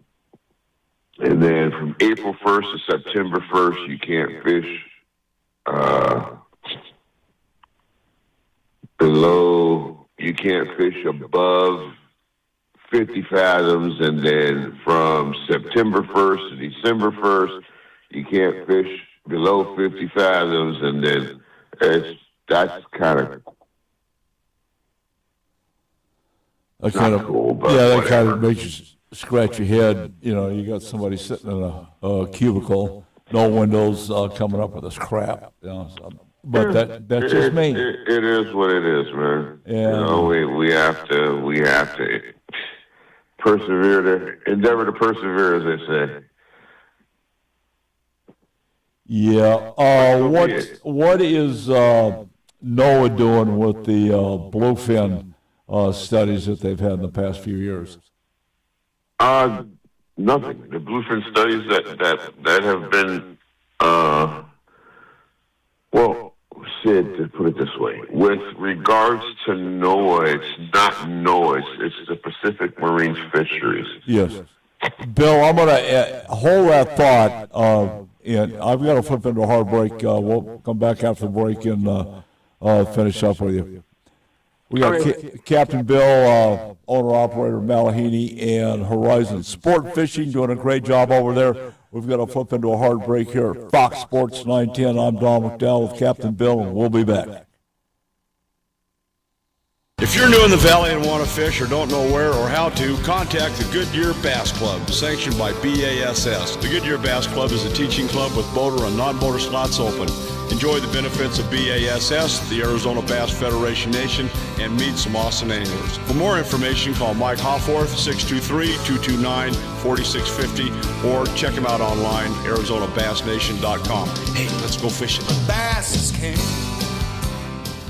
And then from April 1st to September 1st, you can't fish above 50 fathoms, and then from September 1st to December 1st, you can't fish below 50 fathoms, and then that's kind of cool, but that whatever. kind of makes you scratch your head. You know, you got somebody sitting in a cubicle, no windows, coming up with this crap. You know, but that's just me. It is what it is, man. Yeah. You know, we have to persevere, endeavor to persevere, as they say. Yeah. What is NOAA doing with the bluefin studies that they've had in the past few years? Nothing. The bluefin studies that have been, Sid, to put it this way, with regards to NOAA, it's not NOAA, it's the Pacific Marine Fisheries. Yes. Bill, I'm going to hold that thought, and I've got to flip into a hard break. We'll come back after the break and finish up with you. We got Captain Bill, owner-operator Malahini, and Horizon Sport Fishing doing a great job over there. We've got to flip into a hard break here at Fox Sports 910. I'm Don McDowell with Captain Bill, and we'll be back. If you're new in the valley and want to fish or don't know where or how to, contact the Goodyear Bass Club, sanctioned by BASS. The Goodyear Bass Club is a teaching club with boater and non-boater slots open. Enjoy the benefits of BASS, the Arizona Bass Federation Nation, and meet some awesome anglers. For more information, call Mike Hofforth, 623-229-4650, or check him out online, ArizonaBassNation.com. Hey, let's go fishing. Bass is king.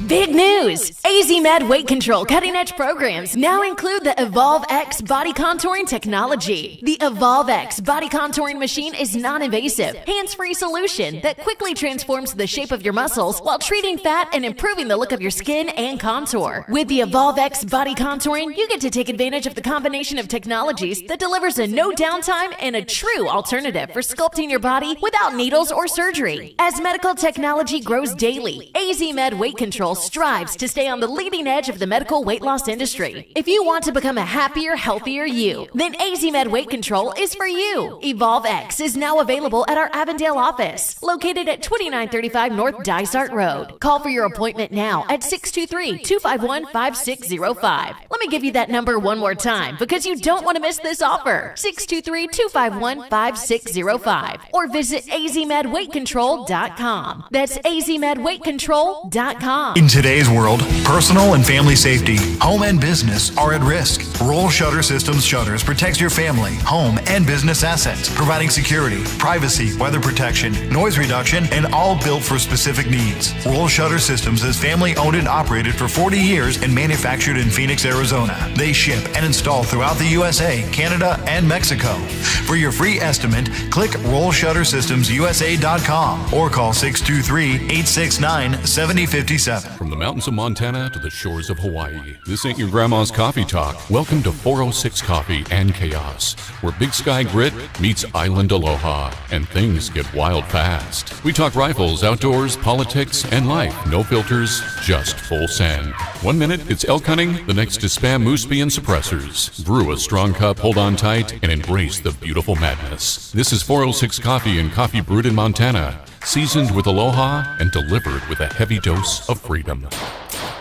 Big news! AZ Med Weight Control cutting-edge programs now include the Evolve X body contouring technology. The Evolve X body contouring machine is non-invasive, hands-free solution that quickly transforms the shape of your muscles while treating fat and improving the look of your skin and contour. With the Evolve X body contouring, you get to take advantage of the combination of technologies that delivers a no downtime and a true alternative for sculpting your body without needles or surgery. As medical technology grows daily, AZ Med Weight Control strives to stay on the leading edge of the medical weight loss industry. If you want to become a happier, healthier you, then AZ Med Weight Control is for you. Evolve X is now available at our Avondale office, located at 2935 North Dysart Road. Call for your appointment now at 623-251-5605. Let me give you that number one more time because you don't want to miss this offer. 623-251-5605 or visit azmedweightcontrol.com. That's azmedweightcontrol.com. In today's world, personal and family safety, home and business are at risk. Roll Shutter Systems Shutters protects your family, home, and business assets, providing security, privacy, weather protection, noise reduction, and all built for specific needs. Roll Shutter Systems is family owned and operated for 40 years and manufactured in Phoenix, Arizona. They ship and install throughout the USA, Canada, and Mexico. For your free estimate, click RollShutterSystemsUSA.com or call 623-869-7057. From the mountains of Montana to the shores of Hawaii, this ain't your grandma's coffee talk. Welcome to 406 Coffee and Chaos, where Big Sky Grit meets Island Aloha, and things get wild fast. We talk rifles, outdoors, politics, and life. No filters, just full send. 1 minute, it's elk hunting. The next is spam moose bee and suppressors. Brew a strong cup, hold on tight, and embrace the beautiful madness. This is 406 Coffee and coffee brewed in Montana, seasoned with aloha and delivered with a heavy dose of freedom.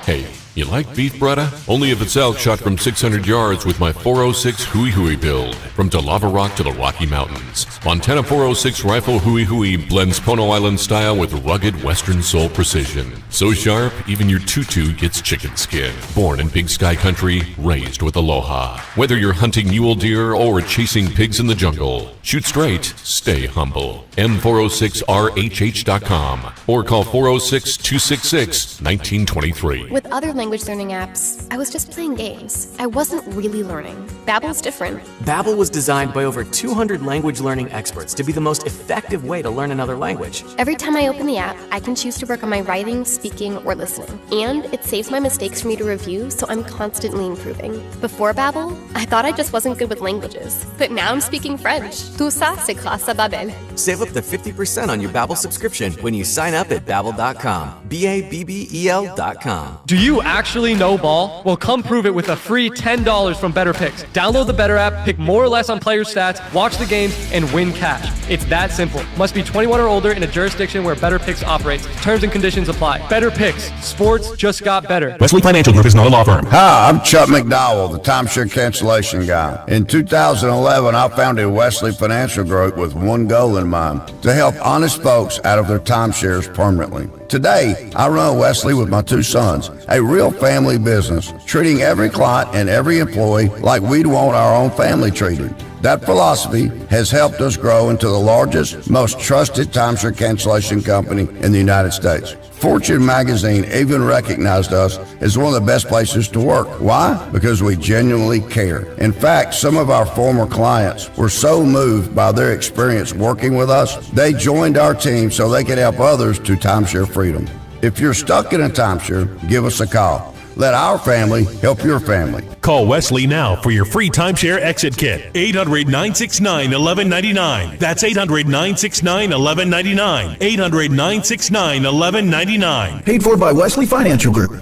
Hey, you like beef bretta? Only if it's elk shot from 600 yards with my 406 Hui Hui build. From Lava Rock to the Rocky Mountains, Montana 406 Rifle Hui Hui blends Pono Island style with rugged Western Soul precision. So sharp, even your tutu gets chicken skin. Born in Big Sky Country, raised with aloha. Whether you're hunting mule deer or chasing pigs in the jungle, shoot straight, stay humble. M406RHH.com or call 406-266-1923. With other language learning apps, I was just playing games. I wasn't really learning. Babbel's different. Babbel was designed by over 200 language learning experts to be the most effective way to learn another language. Every time I open the app, I can choose to work on my writing, speaking, or listening. And it saves my mistakes for me to review, so I'm constantly improving. Before Babbel, I thought I just wasn't good with languages. But now I'm speaking French. Tout ça, c'est grâce à Babbel. Save up to 50% on your Babbel subscription when you sign up at Babbel.com. BABBEL.com. Do you actually no ball? Well, come prove it with a free $10 from Better Picks. Download the Better app, pick more or less on player stats, watch the games, and win cash. It's that simple. Must be 21 or older in a jurisdiction where Better Picks operates. Terms and conditions apply. Better Picks. Sports just got better. Wesley Financial Group is not a law firm. Hi, I'm Chuck McDowell, the timeshare cancellation guy. In 2011, I founded Wesley Financial Group with one goal in mind: to help honest folks out of their timeshares permanently. Today, I run Wesley with my two sons, a real family business, treating every client and every employee like we'd want our own family treated. That philosophy has helped us grow into the largest, most trusted timeshare cancellation company in the United States. Fortune magazine even recognized us as one of the best places to work. Why? Because we genuinely care. In fact, some of our former clients were so moved by their experience working with us, they joined our team so they could help others to timeshare freedom. If you're stuck in a timeshare, give us a call. Let our family help your family. Call Wesley now for your free timeshare exit kit. 800-969-1199. That's 800-969-1199. 800-969-1199. Paid for by Wesley Financial Group.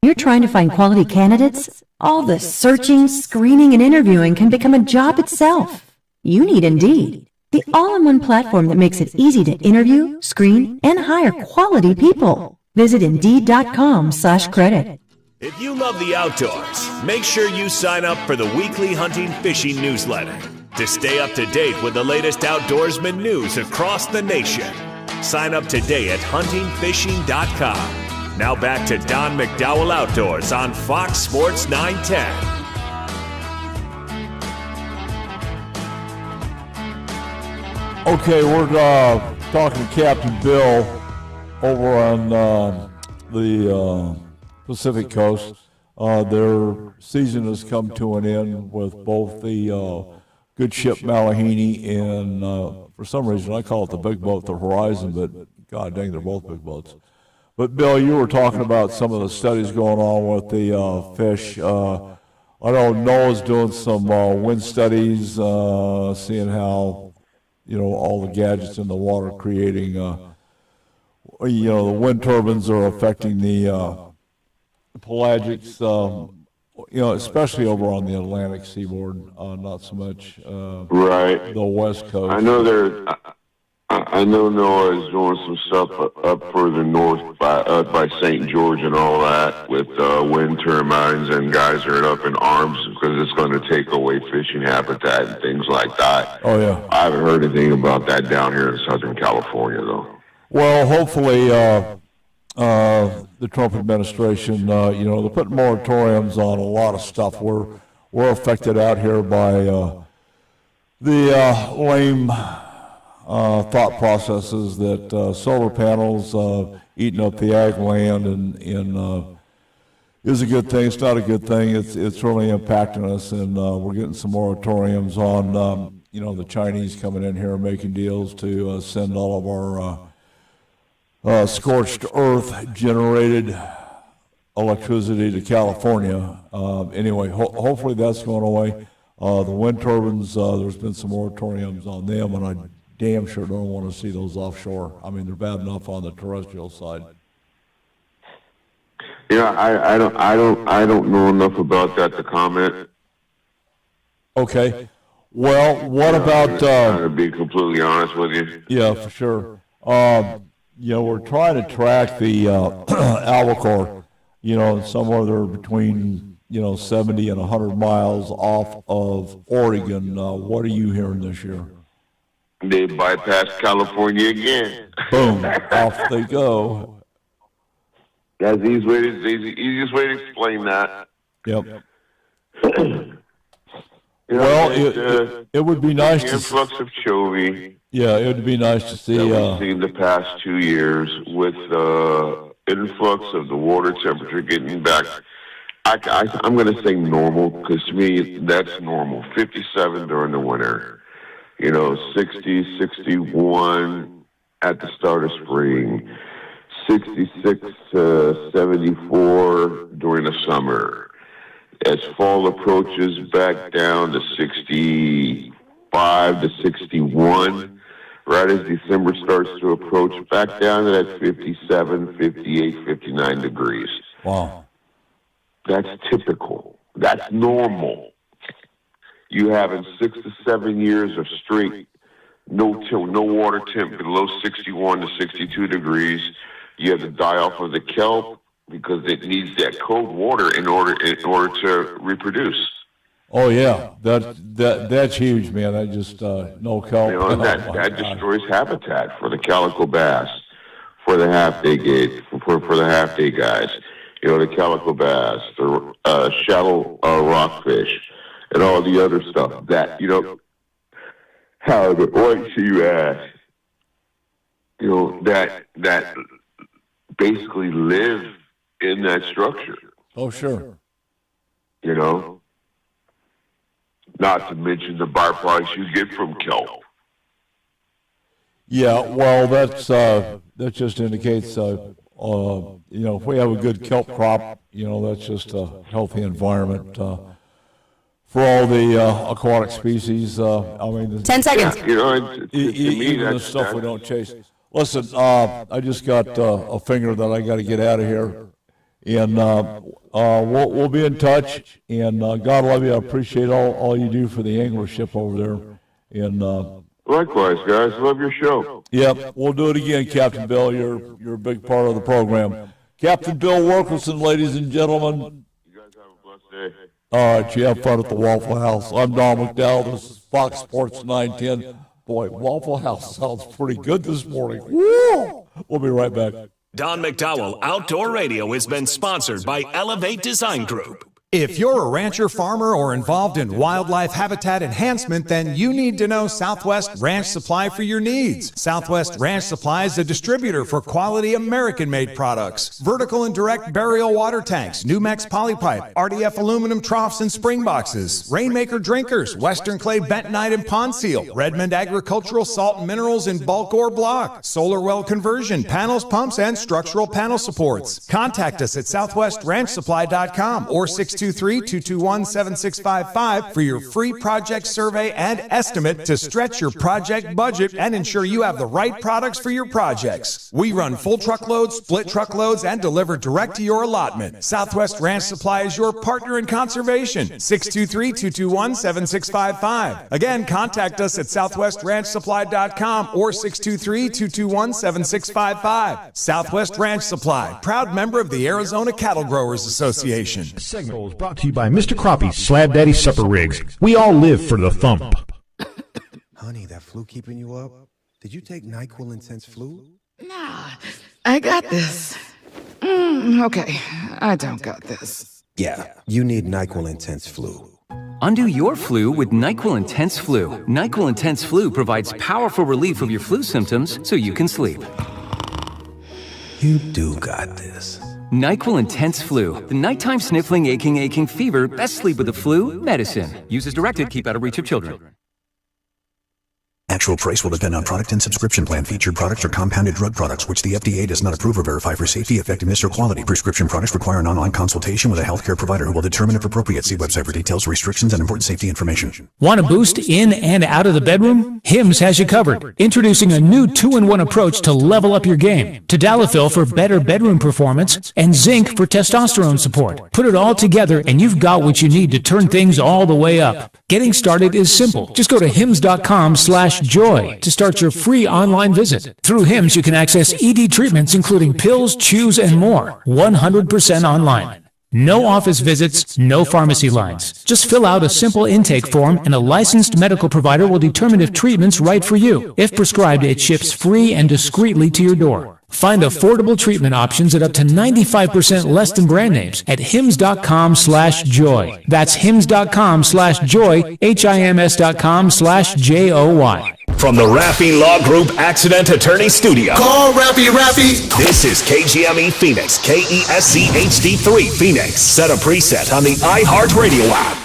You're trying to find quality candidates? All the searching, screening, and interviewing can become a job itself. You need Indeed, the all-in-one platform that makes it easy to interview, screen, and hire quality people. Visit Indeed.com/credit. If you love the outdoors, make sure you sign up for the weekly hunting fishing newsletter to stay up to date with the latest outdoorsman news across the nation. Sign up today at huntingfishing.com. Now back to Don McDowell Outdoors on Fox Sports 910. Okay, we're talking to Captain Bill over on the Pacific Coast. Their season has come to an end with both the good ship Malahini and, for some reason, I call it the big boat, the Horizon, but God dang, they're both big boats. But Bill, you were talking about some of the studies going on with the fish. I know Noah's doing some wind studies, seeing how, all the gadgets in the water creating, the wind turbines are affecting the pelagics, especially over on the Atlantic seaboard, not so much right. The West Coast. I know Noah is doing some stuff up further north by St. George and all that with wind turbines, and guys are up in arms because it's going to take away fishing habitat and things like that. Oh, yeah. I haven't heard anything about that down here in Southern California, though. Well, hopefully the Trump administration, they're putting moratoriums on a lot of stuff. We're affected out here by the lame thought processes that solar panels eating up the ag land and is a good thing. It's not a good thing. It's really impacting us, and we're getting some moratoriums on the Chinese coming in here and making deals to send all of our scorched earth generated electricity to California. Anyway, hopefully that's going away. The wind turbines, there's been some moratoriums on them, and I damn sure don't want to see those offshore. I mean, they're bad enough on the terrestrial side. Yeah, I don't know enough about that to comment. Okay. Well, what about? To be completely honest with you. Yeah, for sure. We're trying to track the albacore. Somewhere they're between 70 and 100 miles off of Oregon. What are you hearing this year? They bypassed California again. Boom, off they go. That's the easiest way to explain that. Yep. It would be nice to influx of chovy. Yeah, it would be nice to see. We've seen the past 2 years with the influx of the water temperature getting back. I'm going to say normal, because to me that's normal. 57 during the winter. 60, 61 at the start of spring, 66 to 74 during the summer. As fall approaches, back down to 65 to 61. Right as December starts to approach, back down to that 57, 58, 59 degrees. Wow. That's typical. That's normal. You having 6 to 7 years of straight no water temp below 61 to 62 degrees. You have to die off of the kelp because it needs that cold water in order to reproduce. Oh yeah, that's huge, man. That just no kelp. You know, that destroys habitat for the calico bass, for the half-day for the half-day guys. You know, the calico bass, the shallow rockfish, and all the other stuff that, you know, how the oyster you ask, you know, that basically live in that structure. Oh, sure. You know, not to mention the byproducts you get from kelp. Yeah, well, that just indicates, you know, if we have a good kelp crop, you know, that's just a healthy environment for all the aquatic species. I mean, 10 seconds. Yeah, you know, even the stuff we don't chase. Listen, I just got a finger that I got to get out of here, and we'll be in touch. And God love you. I appreciate all you do for the anglership over there. And likewise, guys, love your show. Yep, we'll do it again, Captain Bill. You're a big part of the program. Captain Bill Wilkerson, ladies and gentlemen. You guys have a blessed day. All right, you have fun at the Waffle House. I'm Don McDowell. This is Fox Sports 910. Boy, Waffle House sounds pretty good this morning. Woo! We'll be right back. Don McDowell Outdoor Radio has been sponsored by Elevate Design Group. If you're a rancher, farmer, or involved in wildlife habitat enhancement, then you need to know Southwest Ranch Supply for your needs. Southwest Ranch Supply is a distributor for quality American-made products. Vertical and direct burial water tanks, Numex polypipe, RDF aluminum troughs and spring boxes, Rainmaker drinkers, Western clay bentonite and pond seal, Redmond agricultural salt and minerals in bulk or block, solar well conversion, panels, pumps, and structural panel supports. Contact us at southwestranchsupply.com or 623-221-7655 for your free project survey and estimate to stretch your project budget and ensure you have the right products for your projects. We run full truckloads, split truckloads, and deliver direct to your allotment. Southwest Ranch Supply is your partner in conservation. 623-221-7655. Again, contact us at southwestranchsupply.com or 623-221-7655. Southwest Ranch Supply, proud member of the Arizona Cattle Growers Association. Segment brought to you by Mr. Crappie's Slab Daddy Supper Rigs. We all live for the thump. Honey, that flu keeping you up? Did you take NyQuil Intense Flu? Nah, I got this. Okay, I don't got this. Yeah, you need NyQuil Intense Flu. Undo your flu with NyQuil Intense Flu. NyQuil Intense Flu provides powerful relief of your flu symptoms so you can sleep. You do got this. NyQuil Intense Flu. The nighttime sniffling, aching fever. Best sleep with the flu medicine. Use as directed. Keep out of reach of children. Actual price will depend on product and subscription plan. Featured products are compounded drug products, which the FDA does not approve or verify for safety, effectiveness, or quality. Prescription products require an online consultation with a healthcare provider who will determine if appropriate. See website for details, restrictions, and important safety information. Want to boost in and out of the bedroom? Hims has you covered. Introducing a new 2-in-1 approach to level up your game. Tadalafil for better bedroom performance and zinc for testosterone support. Put it all together and you've got what you need to turn things all the way up. Getting started is simple. Just go to hims.com/joy to start your free online visit. Through Hims, you can access ED treatments including pills, chews, and more. 100% online. No office visits, no pharmacy lines. Just fill out a simple intake form and a licensed medical provider will determine if treatment's right for you. If prescribed, it ships free and discreetly to your door. Find affordable treatment options at up to 95% less than brand names at hims.com/joy. That's hims.com/joy, hims.com/joy. From the Raffy Law Group Accident Attorney Studio. Call Raffy. This is KGME Phoenix, KESC HD3 Phoenix. Set a preset on the iHeartRadio app.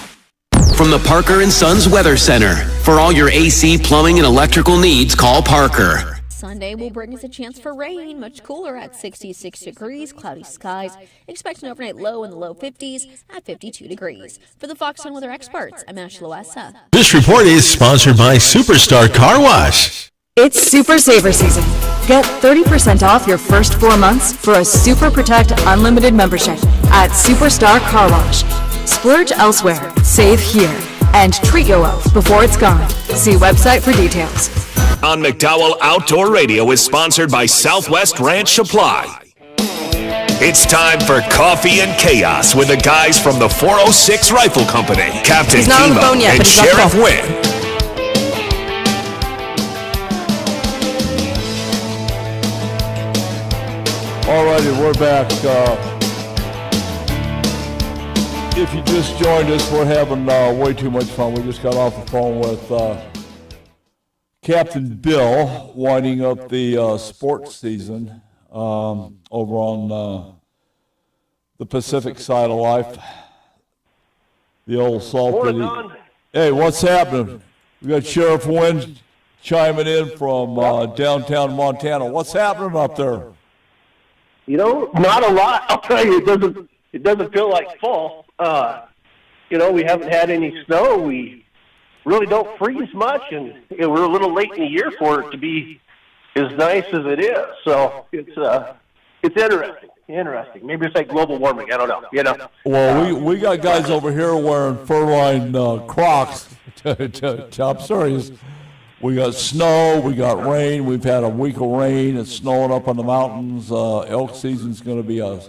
From the Parker & Sons Weather Center. For all your AC, plumbing, and electrical needs, call Parker. Sunday will bring us a chance for rain, much cooler at 66 degrees, cloudy skies. Expect an overnight low in the low 50s at 52 degrees. For the Fox Sun Weather Experts, I'm Ash Loessa. This report is sponsored by Superstar Car Wash. It's Super Saver season. Get 30% off your first 4 months for a Super Protect Unlimited membership. at Superstar Car Wash. Splurge elsewhere, save here, and treat your wealth before it's gone. See website for details. On McDowell Outdoor Radio is sponsored by Southwest Ranch Supply. It's time for Coffee and Chaos with the guys from the 406 Rifle Company, Captain He's not on the Kimo phone yet, and but he's on the Sheriff phone. Wynn. Alrighty, we're back. If you just joined us, we're having way too much fun. We just got off the phone with Captain Bill, winding up the sports season over on the Pacific side of life. The old Salt City. Hey, what's happening? We got Sheriff Wynn chiming in from downtown Montana. What's happening up there? Not a lot. I'll tell you, it doesn't feel like fall. We haven't had any snow. We really don't freeze much, and we're a little late in the year for it to be as nice as it is. So it's interesting. Maybe it's like global warming. I don't know. Well, we got guys over here wearing fur-lined Crocs. I'm serious. We got snow, we got rain. We've had a week of rain. It's snowing up on the mountains. Elk season's going to be a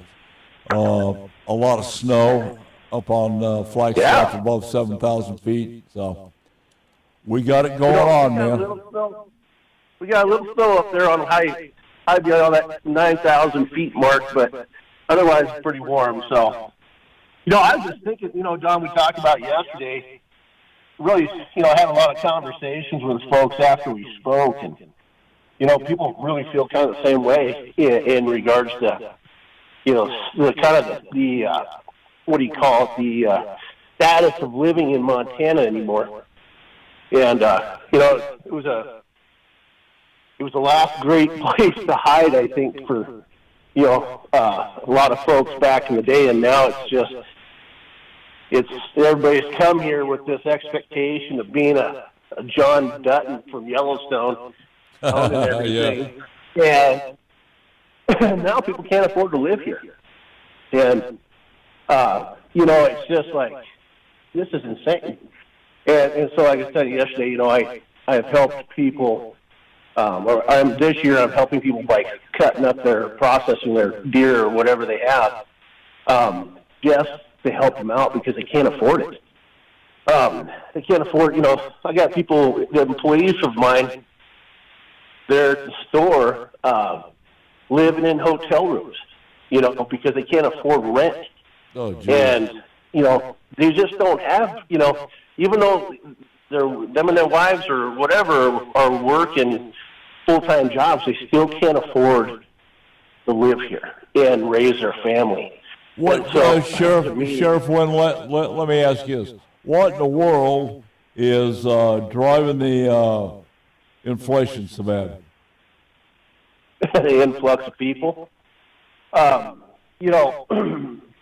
lot of snow up on Flagstaff above 7,000 feet. So we got it going on, man. We got a little snow up there on high beyond that 9,000 feet mark, but otherwise it's pretty warm. So, I was just thinking, John, we talked about yesterday. Really, I had a lot of conversations with folks after we spoke, and, people really feel kind of the same way in regards to, the kind of the what do you call it, the status of living in Montana anymore. And, it was the last great place to hide, I think, for, a lot of folks back in the day, and now everybody's come here with this expectation of being a John Dutton from Yellowstone and everything. And now people can't afford to live here. And, it's just like, this is insane. And so like I said yesterday, I have helped people, this year I'm helping people by cutting up processing their deer or whatever they have, just to help them out because they can't afford it. They can't afford, I got people, the employees of mine, they're at the store living in hotel rooms, because they can't afford rent. Oh, geez. And, they just don't have, even though them and their wives or whatever are working full-time jobs, they still can't afford to live here and raise their family. What, Sheriff Wynn, let me ask you this. What in the world is driving the inflation so bad? The influx of people? Well,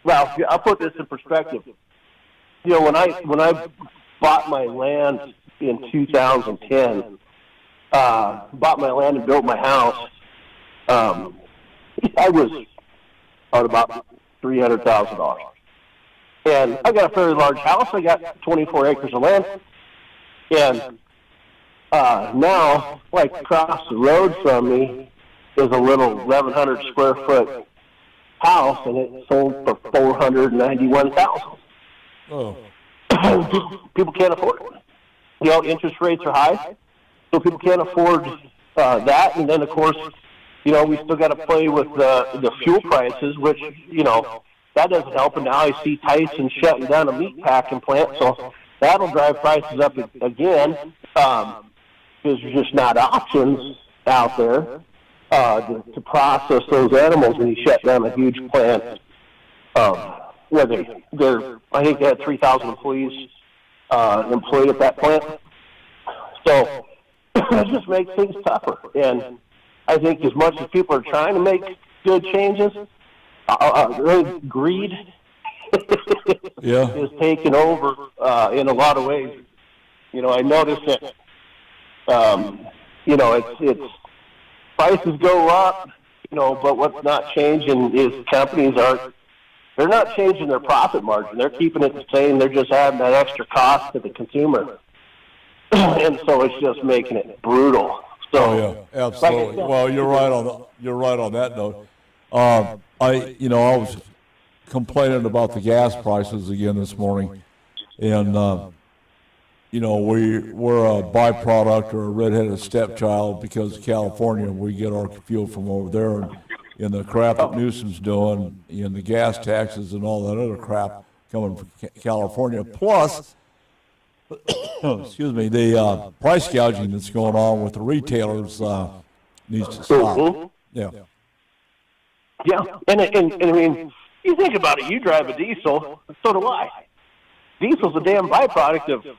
I'll put this in perspective. When I bought my land in 2010, bought my land and built my house, I was out about $300,000. And I got a fairly large house. I got 24 acres of land. And now, like across the road from me, is a little 1,100 square foot house, and it sold for $491,000. Oh. People can't afford it. Interest rates are high, so people can't afford that. And then, of course, we still got to play with the fuel prices, which, that doesn't help. And now I see Tyson shutting down a meat packing plant, so that'll drive prices up again because there's just not options out there to process those animals when you shut down a huge plant. I think they had 3,000 employees employed at that plant. So it just makes things tougher. And I think as much as people are trying to make good changes, really greed is taking over in a lot of ways. I noticed that, it's prices go up, but what's not changing is companies aren't they're not changing their profit margin. They're keeping it the same. They're just adding that extra cost to the consumer. And so it's just making it brutal. So, yeah, absolutely. Well, you're right on that note. I was complaining about the gas prices again this morning, and we're a byproduct or a redheaded stepchild because of California. We get our fuel from over there, and the crap that Newsom's doing, and the gas taxes and all that other crap coming from California. Plus, excuse me, the price gouging that's going on with the retailers needs to stop. Mm-hmm. Yeah. Yeah, and I mean, you think about it. You drive a diesel, so do I. Diesel's a damn byproduct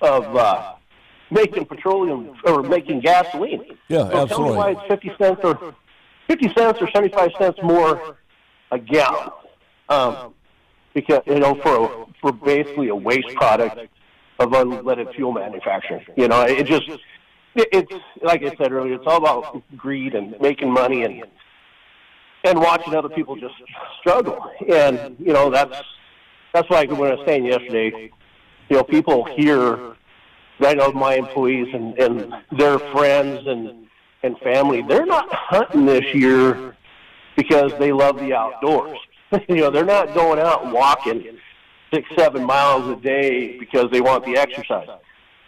of making petroleum or making gasoline. Yeah, so absolutely. Tell me why it's 50 cents or 75 cents more a gallon. Because for basically a waste product of unleaded fuel manufacturing. It's like I said earlier, it's all about greed and making money and watching other people just struggle. And that's why when I was saying yesterday, people here, I know my employees and their friends and family, they're not hunting this year because they love the outdoors. They're not going out and walking 6-7 miles a day because they want the exercise.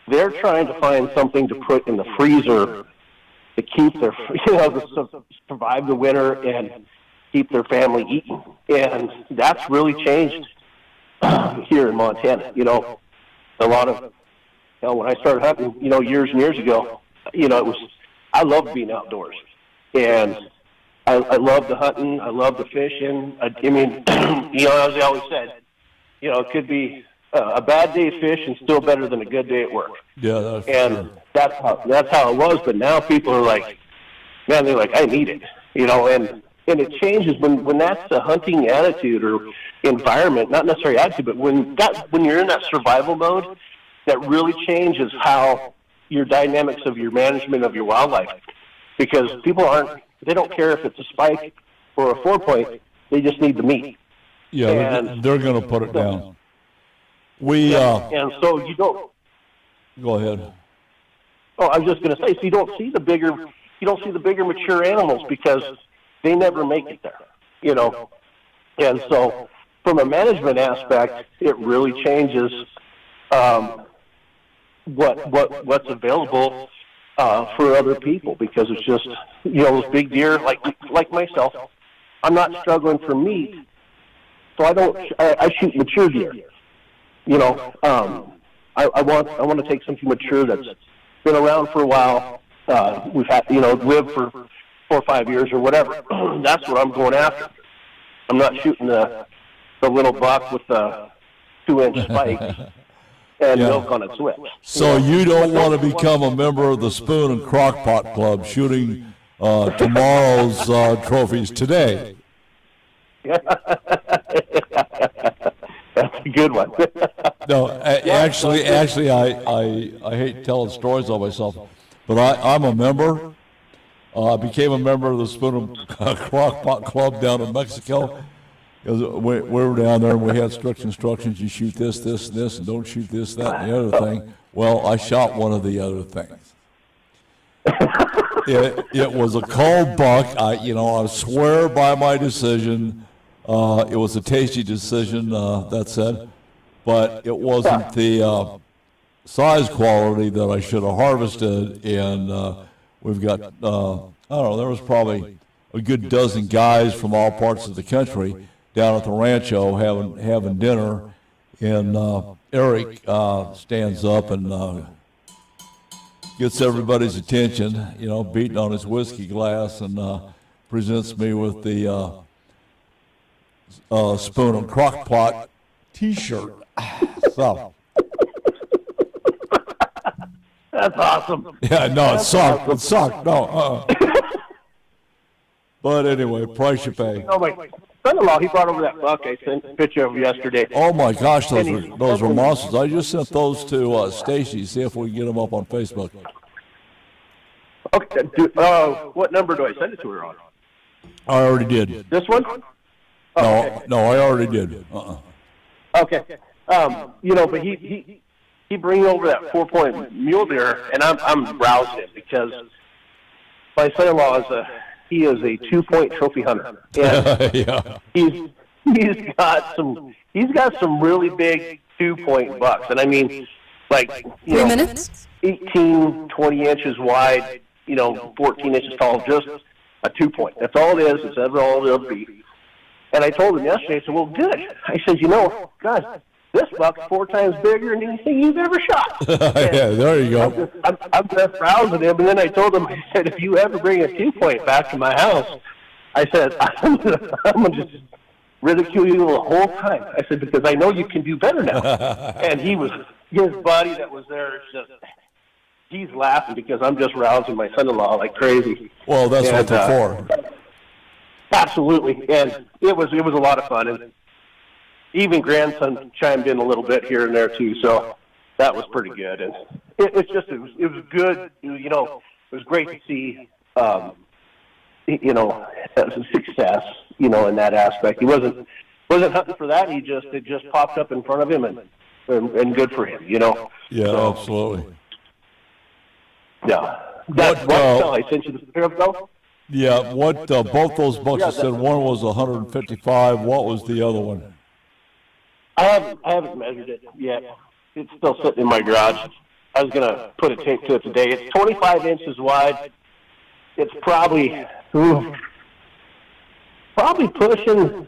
They're trying to find something to put in the freezer to keep their, to survive the winter and keep their family eating. And that's really changed here in Montana. A lot of, when I started hunting, years and years ago, I loved being outdoors. And I love the hunting. I love the fishing. As I always said, it could be a bad day fishing still better than a good day at work. Yeah, that's how it was. But now people are like, man, they're like, I need it, and it changes when that's a hunting attitude or environment, not necessarily attitude, but when you're in that survival mode, that really changes how your dynamics of your management of your wildlife, because people they don't care if it's a spike or a 4-point, they just need the meat. Yeah, they're going to put it down. And so you don't. Go ahead. Oh, I was just going to say, so you don't see the bigger mature animals because they never make it there, And so, from a management aspect, it really changes what's available for other people, because it's just those big deer like myself. I'm not struggling for meat, so I shoot mature deer. I want to take something mature that's been around for a while. We've had lived for 4 or 5 years or whatever. That's what I'm going after. I'm not shooting the little buck with the 2-inch spike and milk on its lips. So you don't want to become a member of the Spoon and Crockpot Club, shooting tomorrow's trophies today. That's a good one. No, actually, I hate telling stories on myself, but I'm a member. I became a member of the Spoon and Crockpot Club down in Mexico. We were down there and we had strict instructions. You shoot this, this, and this, and don't shoot this, that, and the other thing. Well, I shot one of the other things. It was a cold buck. I swear by my decision. It was a tasty decision, that said, but it wasn't the size quality that I should have harvested. And we've got, I don't know, there was probably a good dozen guys from all parts of the country down at the Rancho having dinner, and Eric stands up and gets everybody's attention, beating on his whiskey glass, and presents me with the Spoon and Crockpot T-shirt. So that's awesome. Yeah, no, it sucked. It sucked. No. But anyway, price you pay. Oh, my son-in-law, he brought over that buck I sent a picture of yesterday. Oh my gosh, those were monsters. I just sent those to Stacy. See if we can get them up on Facebook. Okay. What number do I send it to her on? I already did. This one? No, I already did. Okay. But he brings over that 4-point mule deer, and I'm rousing him because my son-in-law is a 2-point trophy hunter. And yeah. He's got some really big 2-point bucks, and I mean, like 3 minutes, 18, 20 inches wide, 14 inches tall, just a 2-point. That's all it is. It's all it'll be. And I told him yesterday, I said, well, good. I said, guys, this buck's 4 times bigger than anything you've ever shot. Yeah, there you go. I'm just rousing him, and then I told him, I said, if you ever bring a 2-point back to my house, I said, I'm going to just ridicule you the whole time. I said, because I know you can do better now. And his buddy that was there, he's laughing because I'm just rousing my son-in-law like crazy. Well, that's what they're for. Absolutely, and it was a lot of fun, and even grandson chimed in a little bit here and there too. So that was pretty good, and it was good. It was great to see, success, in that aspect. He wasn't hunting for that. It just popped up in front of him, and good for him, Yeah, so, absolutely. Yeah, that's I sent you the picture of though. Yeah, what both those bucks you said, one was 155. What was the other one? I haven't measured it yet. It's still sitting in my garage. I was going to put a tape to it today. It's 25 inches wide. It's probably pushing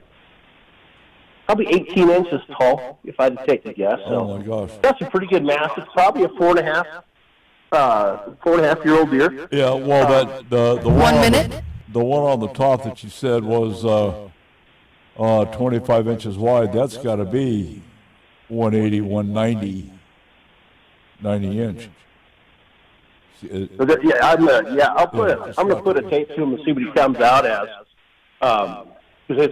18 inches tall, if I had to take a guess. So oh my gosh, that's a pretty good mass. It's probably a 4.5-year-old deer. Yeah, well, the 1 minute. The one on the top that you said was 25 inches wide. That's got to be 180, 190, 90 inch. I'm gonna put a tape to him and see what he comes out as. Because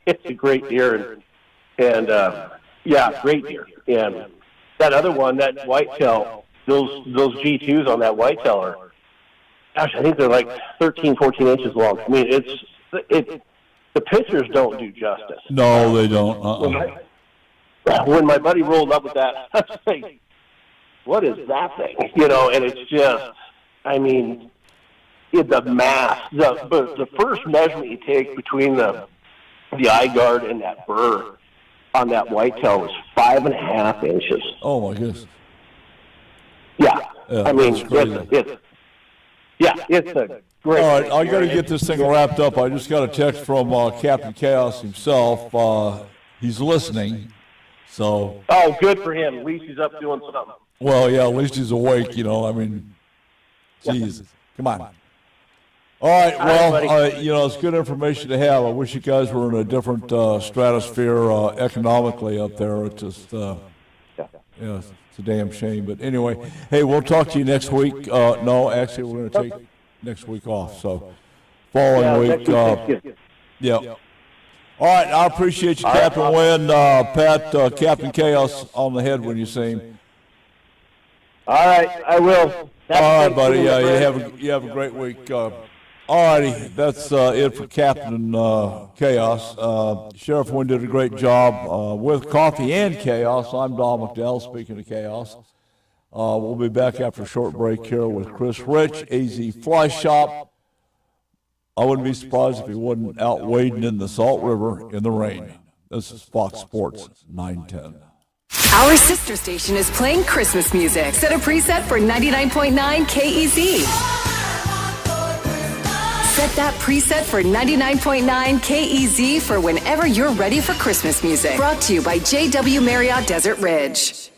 it's a great deer, and great deer. And that other one, that whitetail, those G2s on that whitetail are, gosh, I think they're like 13, 14 inches long. I mean, the pictures don't do justice. No, they don't. When my buddy rolled up with that, I was like, what is that thing? And it's just, I mean, the mass, the first measurement you take between the eye guard and that burr on that whitetail was 5.5 inches. Oh my goodness. Yeah, I mean, it's a great. All right, I got to get this thing wrapped up. I just got a text from Captain Chaos himself. He's listening, so. Oh, good for him. At least he's up doing something. Well, yeah, at least he's awake. I mean, Jesus, come on. All right, well, it's good information to have. I wish you guys were in a different stratosphere economically up there. It's just, it's a damn shame. But anyway, hey, we'll talk to you next week. No, actually, we're going to take next week off. So, following week. Yeah. All right, I appreciate you, Captain Wynn. Pat, Captain Chaos on the head when you see him. All right, I will. All right, buddy. Yeah, you have a great week. All righty, that's it for Captain Chaos. Sheriff Wynn did a great job with Coffee and Chaos. I'm Don McDowell, speaking of Chaos. We'll be back after a short break here with Chris Rich, AZ Fly Shop. I wouldn't be surprised if he wasn't out wading in the Salt River in the rain. This is Fox Sports 910. Our sister station is playing Christmas music. Set a preset for 99.9 KEZ. Set that preset for 99.9 KEZ for whenever you're ready for Christmas music. Brought to you by JW Marriott Desert Ridge.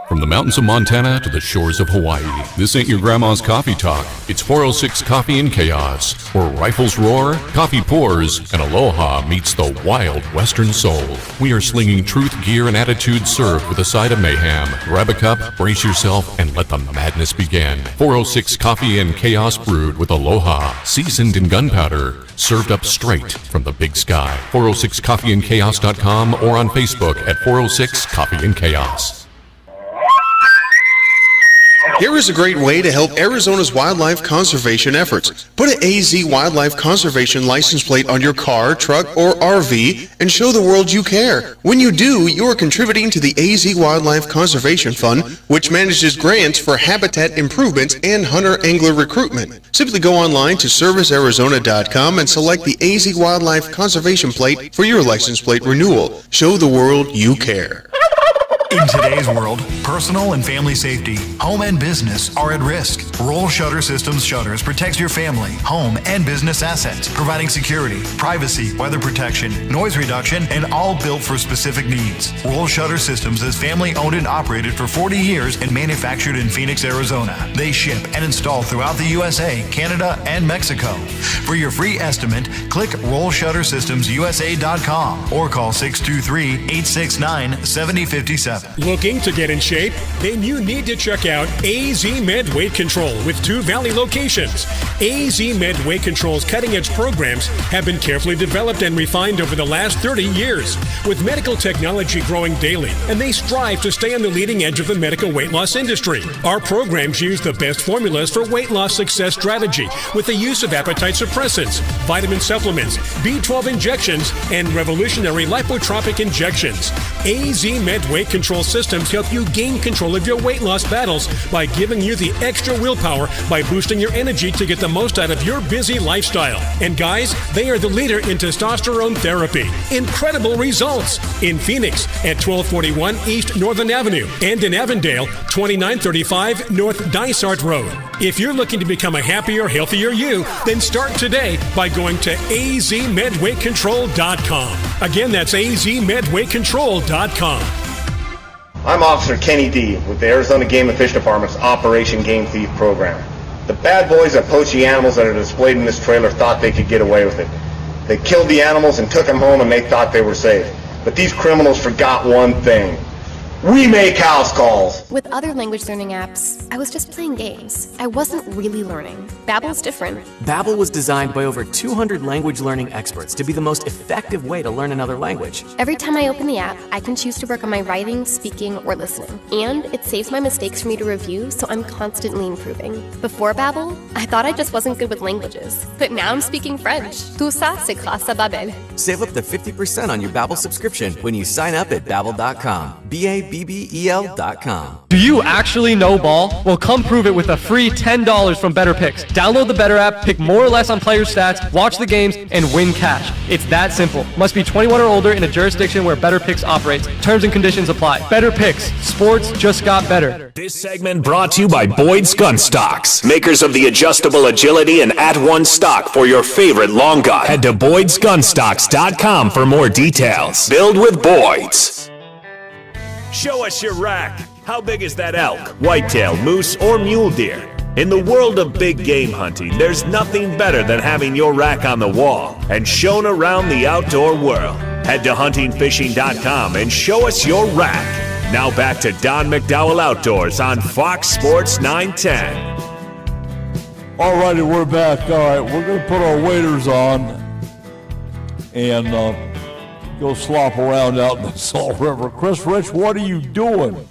From the mountains of Montana to the shores of Hawaii, this ain't your grandma's coffee talk. It's 406 Coffee and Chaos, where rifles roar, coffee pours, and aloha meets the wild western soul. We are slinging truth, gear, and attitude served with a side of mayhem. Grab a cup, brace yourself, and let the madness begin. 406 Coffee and Chaos brewed with aloha, seasoned in gunpowder, served up straight from the big sky. 406coffeeandchaos.com or on Facebook at 406 Coffee and Chaos. Here is a great way to help Arizona's wildlife conservation efforts. Put an AZ Wildlife Conservation license plate on your car, truck, or RV and show the world you care. When you do, you are contributing to the AZ Wildlife Conservation Fund, which manages grants for habitat improvements and hunter-angler recruitment. Simply go online to servicearizona.com and select the AZ Wildlife Conservation plate for your license plate renewal. Show the world you care. In today's world, personal and family safety, home and business are at risk. Roll Shutter Systems shutters protects your family, home, and business assets, providing security, privacy, weather protection, noise reduction, and all built for specific needs. Roll Shutter Systems is family owned and operated for 40 years and manufactured in Phoenix, Arizona. They ship and install throughout the USA, Canada, and Mexico. For your free estimate, click RollShutterSystemsUSA.com or call 623-869-7057. Looking to get in shape? Then you need to check out AZ Med Weight Control with 2 Valley locations. AZ Med Weight Control's cutting-edge programs have been carefully developed and refined over the last 30 years, with medical technology growing daily, and they strive to stay on the leading edge of the medical weight loss industry. Our programs use the best formulas for weight loss success strategy, with the use of appetite suppressants, vitamin supplements, B12 injections, and revolutionary lipotropic injections. AZ Med Weight Control systems help you gain control of your weight loss battles by giving you the extra willpower by boosting your energy to get the most out of your busy lifestyle. And guys, they are the leader in testosterone therapy. Incredible results in Phoenix at 1241 East Northern Avenue and in Avondale, 2935 North Dysart Road. If you're looking to become a happier, healthier you, then start today by going to azmedweightcontrol.com. Again, that's azmedweightcontrol.com. I'm Officer Kenny D. with the Arizona Game and Fish Department's Operation Game Thief program. The bad boys that poach the animals that are displayed in this trailer thought they could get away with it. They killed the animals and took them home and they thought they were safe. But these criminals forgot one thing. We make house calls. With other language learning apps, I was just playing games. I wasn't really learning. Babbel's different. Babbel was designed by over 200 language learning experts to be the most effective way to learn another language. Every time I open the app, I can choose to work on my writing, speaking, or listening. And it saves my mistakes for me to review, so I'm constantly improving. Before Babbel, I thought I just wasn't good with languages. But now I'm speaking French. Tout ça, c'est grâce à Babbel. Save up to 50% on your Babbel subscription when you sign up at Babbel.com. BABBEL.com. Do you actually know ball? Well, come prove it with a free $10 from Better Picks. Download the Better app, pick more or less on player stats, watch the games, and win cash. It's that simple. Must be 21 or older in a jurisdiction where Better Picks operates. Terms and conditions apply. Better Picks. Sports just got better. This segment brought to you by Boyd's Gun Stocks, makers of the adjustable agility and at-one stock for your favorite long gun. Head to Boyd'sGunstocks.com for more details. Build with Boyd's. Show us your rack. How big is that elk, whitetail, moose, or mule deer? In the world of big game hunting, there's nothing better than having your rack on the wall and shown around the outdoor world. Head to huntingfishing.com and show us your rack. Now back to Don McDowell Outdoors on Fox Sports 910. All righty, we're back. All right, we're going to put our waders on and go slop around out in the Salt River. Chris Rich, what are you doing?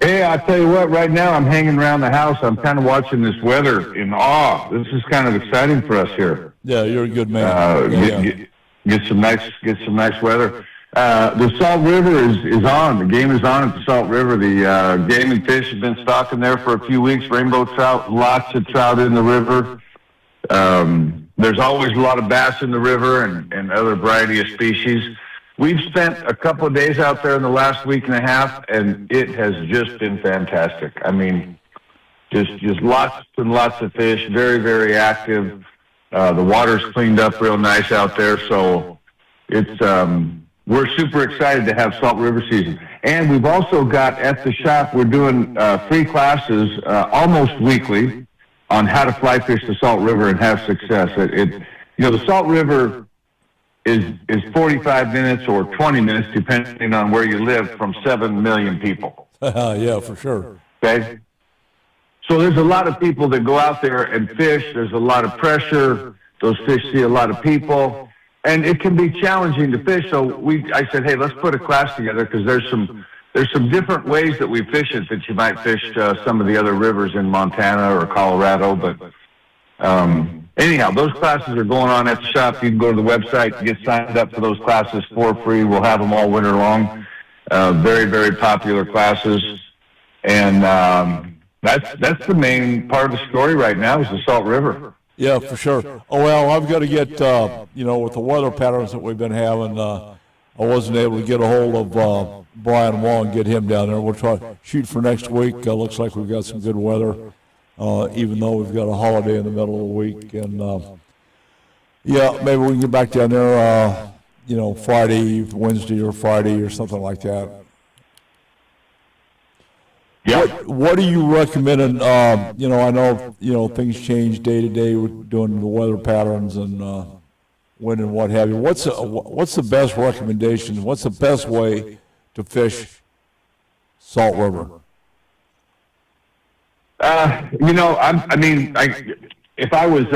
Hey, I tell you what, right now I'm hanging around the house. I'm kind of watching this weather in awe. This is kind of exciting for us here. Yeah, you're a good man. Get some nice weather. The Salt River is on. The game is on at the Salt River. The game and fish have been stocking there for a few weeks. Rainbow trout, lots of trout in the river. There's always a lot of bass in the river and other variety of species. We've spent a couple of days out there in the last week and a half, and it has just been fantastic. I mean, just lots and lots of fish, very, very active. The water's cleaned up real nice out there, so it's we're super excited to have Salt River season. And we've also got at the shop, we're doing free classes almost weekly on how to fly fish the Salt River and have success. The Salt River is 45 minutes or 20 minutes, depending on where you live, from 7 million people. Yeah, for sure. Okay? So there's a lot of people that go out there and fish. There's a lot of pressure. Those fish see a lot of people. And it can be challenging to fish. So I said, hey, let's put a class together because there's some there's some different ways that we fish it that you might fish some of the other rivers in Montana or Colorado. But anyhow, those classes are going on at the shop. You can go to the website and get signed up for those classes for free. We'll have them all winter long. Very, very popular classes. And that's the main part of the story right now is the Salt River. Yeah, for sure. Oh, well, I've got to get, with the weather patterns that we've been having, I wasn't able to get a hold of Brian Wall and get him down there. We'll try to shoot for next week. Looks like we've got some good weather, even though we've got a holiday in the middle of the week. And, maybe we can get back down there, Friday, Wednesday or Friday or something like that. Yeah. What are you recommending? I know, things change day to day with doing the weather patterns and wind and what have you. What's the best recommendation? What's the best way to fish Salt River? If I was,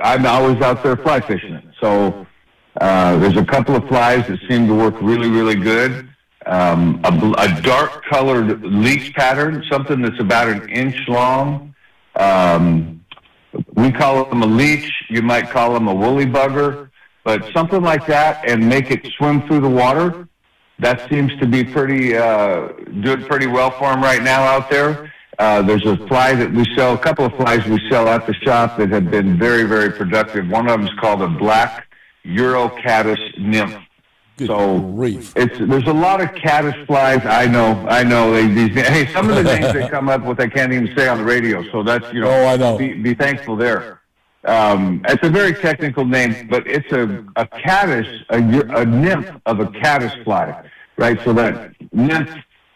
I'm always out there fly fishing it. So there's a couple of flies that seem to work really, really good. A dark colored leech pattern, something that's about 1 inch long. We call them a leech. You might call them a woolly bugger, but something like that, and make it swim through the water. That seems to be doing pretty well for them right now out there. There's a fly that we sell, a couple of flies we sell at the shop that have been very, very productive. One of them is called a black Eurocaddis nymph. There's a lot of caddis flies. I know. Hey, some of the names they come up with I can't even say on the radio. So that's I know. Be thankful there. It's a very technical name, but it's a caddis, a nymph of a caddis fly, right? So that nymph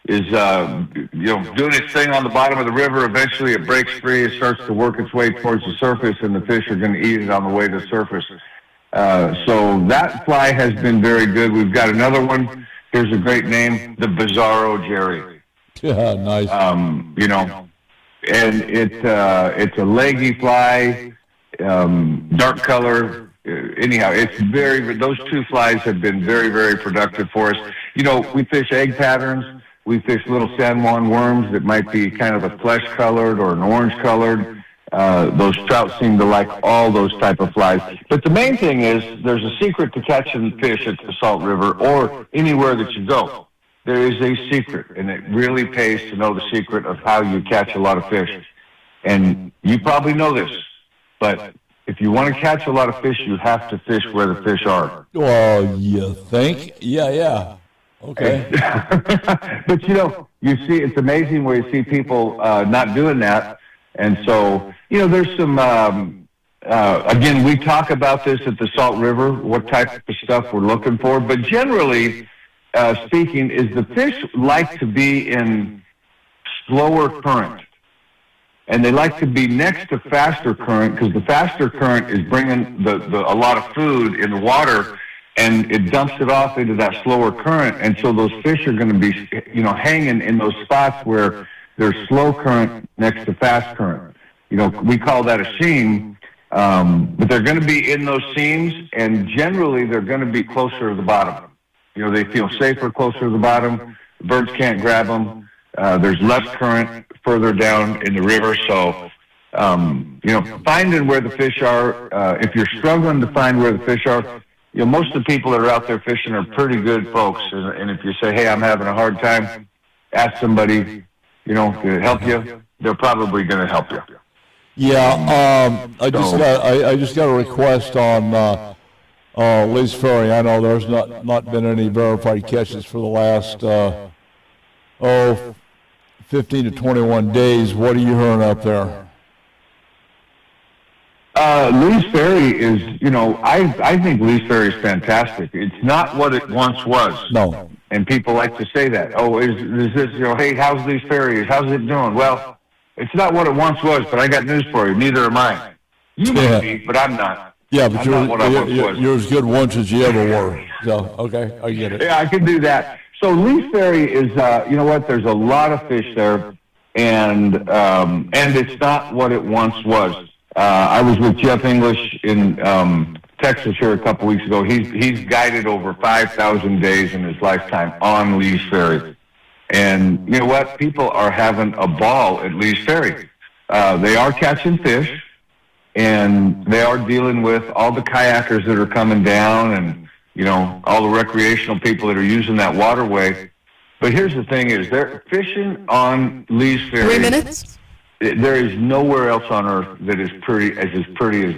is doing its thing on the bottom of the river. Eventually, it breaks free. It starts to work its way towards the surface, and the fish are going to eat it on the way to the surface. So that fly has been very good. We've got another one. Here's a great name, the Bizarro Jerry. Yeah, nice. And it's a leggy fly, dark color. Anyhow, those two flies have been very, very productive for us. We fish egg patterns. We fish little San Juan worms that might be kind of a flesh colored or an orange colored. Those trout seem to like all those type of flies. But the main thing is there's a secret to catching fish at the Salt River or anywhere that you go. There is a secret, and it really pays to know the secret of how you catch a lot of fish. And you probably know this, but if you want to catch a lot of fish, you have to fish where the fish are. Well, you think? Yeah. Okay. But, you see, it's amazing where you see people not doing that. And so, there's some, again, we talk about this at the Salt River, what type of stuff we're looking for. But generally speaking, is the fish like to be in slower current. And they like to be next to faster current because the faster current is bringing a lot of food in the water and it dumps it off into that slower current. And so those fish are going to be, hanging in those spots where there's slow current next to fast current. We call that a seam, but they're going to be in those seams, and generally they're going to be closer to the bottom. They feel safer closer to the bottom. The birds can't grab them. There's less current further down in the river, so, finding where the fish are, if you're struggling to find where the fish are, most of the people that are out there fishing are pretty good folks, and if you say, hey, I'm having a hard time, ask somebody, to help you, they're probably going to help you. Yeah, I just got a request on Lee's Ferry. I know there's not been any verified catches for the last 15 to 21 days. What are you hearing up there? Lee's Ferry is, I think Lee's Ferry is fantastic. It's not what it once was. No. And people like to say that. Oh, is this, hey, how's Lee's Ferry? How's it doing? Well, it's not what it once was, but I got news for you. Neither am I. You might be, but I'm not. Yeah, but you're as good once as you ever were. So, okay, I get it. Yeah, I can do that. So Lee's Ferry is, there's a lot of fish there, and it's not what it once was. I was with Jeff English in Texas here a couple weeks ago. He's guided over 5,000 days in his lifetime on Lee's Ferry. And you know what? People are having a ball at Lee's Ferry. They are catching fish, and they are dealing with all the kayakers that are coming down and, you know, all the recreational people that are using that waterway. But here's the thing is, they're fishing on Lee's Ferry. 3 minutes? There is nowhere else on earth that is pretty as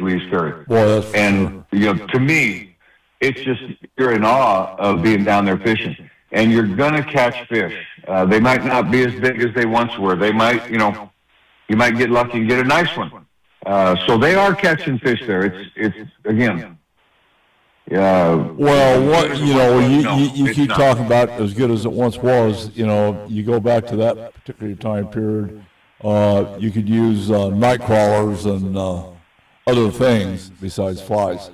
Lee's Ferry. Boy, that's and, you know, to me, it's just, you're in awe of being down there fishing. And you're going to catch fish. They might not be as big as they once were. They might, you know, you might get lucky and get a nice one. So they are catching fish there. It's again. Well, what you keep talking about as good as it once was. You know, you go back to that particular time period. You could use night crawlers and other things besides flies.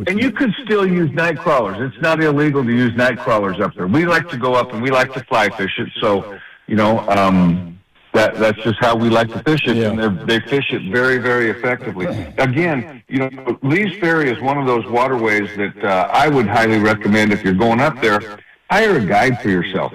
And you could still use night crawlers. It's not illegal to use night crawlers up there. We like to go up and we like to fly fish it. So, you know, that's just how we like to fish it. Yeah. And they fish it very, very effectively. Again, you know, Lee's Ferry is one of those waterways that I would highly recommend if you're going up there, hire a guide for yourself.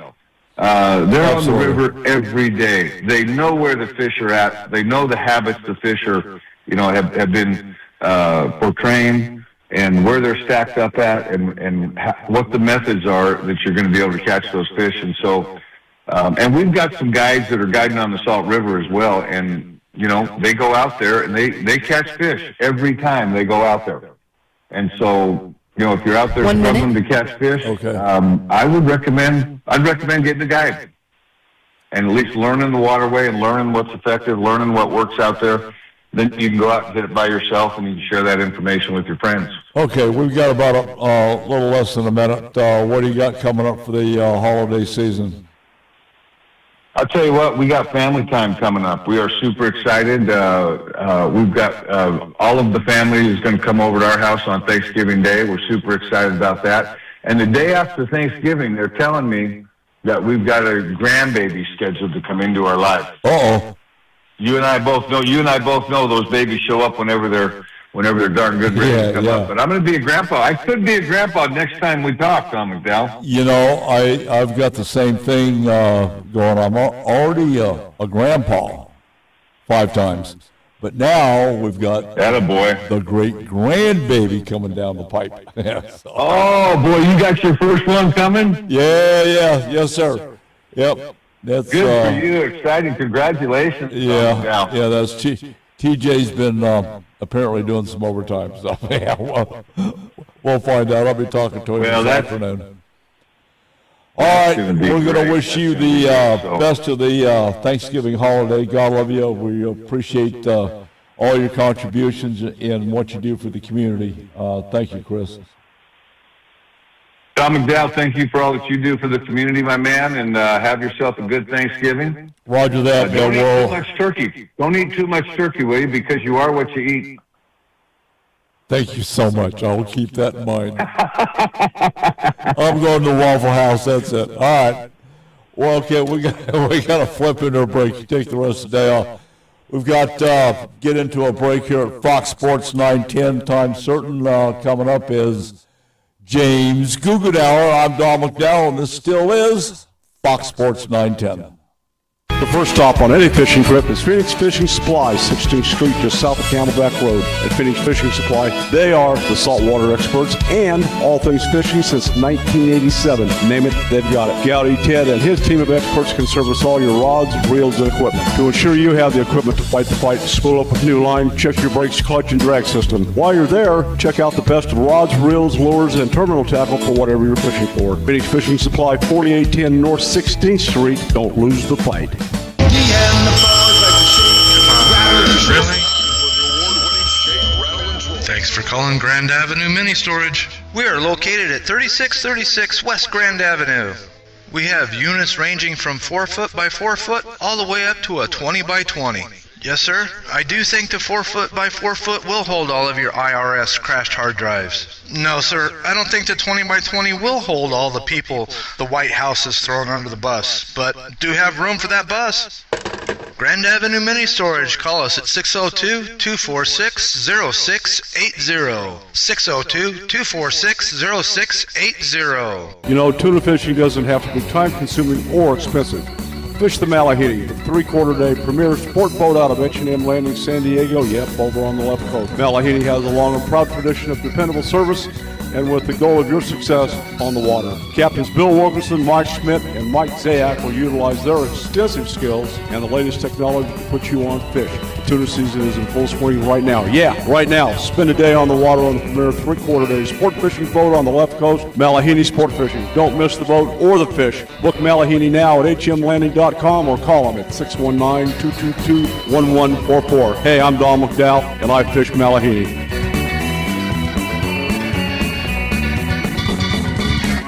They're on the river every day. They know where the fish are at. They know the habits the fish are, you know, have been portraying, and where they're stacked up at, and what the methods are that you're going to be able to catch those fish. And so, and we've got some guides that are guiding on the Salt River as well. And, you know, they go out there and they catch fish every time they go out there. And so, you know, if you're out there struggling to catch fish, I'd recommend getting a guide and at least learning the waterway and learning what's effective, learning what works out there. Then you can go out and hit it by yourself, and you can share that information with your friends. Okay, we've got about a little less than a minute. What do you got coming up for the holiday season? I'll tell you what, we got family time coming up. We are super excited. We've got all of the family is going to come over to our house on Thanksgiving Day. We're super excited about that. And the day after Thanksgiving, they're telling me that we've got a grandbaby scheduled to come into our lives. Uh-oh. You and I both know those babies show up whenever they're darn good ready to come up. But I'm going to be a grandpa. I could be a grandpa next time we talk, Tom McDowell. You know, I've got the same thing going. I'm already a grandpa 5 times. But now we've got the great grandbaby coming down the pipe. So. Oh, boy, you got your first one coming? Yes, sir. Yep. That's good for you. Exciting. Congratulations. Yeah, that's TJ's been apparently doing some overtime. So, yeah, we'll find out. I'll be talking to him this afternoon. All right, we're going to wish you the best of the Thanksgiving holiday. God love you. We appreciate all your contributions and what you do for the community. Thank you, Chris. Tom McDowell, thank you for all that you do for the community, my man, and have yourself a good Thanksgiving. Roger that, Don't eat too much turkey. Don't eat too much turkey, will you? Because you are what you eat. Thank you so much. I will keep that in mind. I'm going to Waffle House. That's it. All right. Well, okay, we got to flip into a break. Take the rest of the day off. We've got get into a break here at Fox Sports 910. Time certain coming up is James Guggenauer. I'm Don McDowell, and this still is Fox Sports 910. The first stop on any fishing trip is Phoenix Fishing Supply, 16th Street, just south of Camelback Road. At Phoenix Fishing Supply, they are the saltwater experts and all things fishing since 1987. Name it, they've got it. Gowdy Ted and his team of experts can service all your rods, reels, and equipment. To ensure you have the equipment to fight the fight, spool up a new line, check your brakes, clutch, and drag system. While you're there, check out the best of rods, reels, lures, and terminal tackle for whatever you're fishing for. Phoenix Fishing Supply, 4810 North 16th Street. Don't lose the fight. Thanks for calling Grand Avenue Mini Storage. We are located at 3636 West Grand Avenue. We have units ranging from 4 foot by 4 foot all the way up to a 20 by 20. Yes, sir. I do think the 4 foot by 4 foot will hold all of your IRS crashed hard drives. No, sir. I don't think the 20 by 20 will hold all the people the White House has thrown under the bus, but do have room for that bus. Grand Avenue Mini Storage. Call us at 602-246-0680. 602-246-0680. You know, tuna fishing doesn't have to be time-consuming or expensive. Fish the Malahini, the three-quarter-day premier sport boat out of H&M Landing, San Diego. Yep, over on the left coast. Malahini has a long and proud tradition of dependable service, and with the goal of your success on the water. Captains Bill Wilkerson, Mike Schmidt, and Mike Zayak will utilize their extensive skills and the latest technology to put you on fish. The tuna season is in full swing right now. Yeah, right now. Spend a day on the water on the premier three-quarter-day sport fishing boat on the left coast, Malahini Sport Fishing. Don't miss the boat or the fish. Book Malahini now at hmlanding.com or call them at 619-222-1144. Hey, I'm Don McDowell, and I fish Malahini.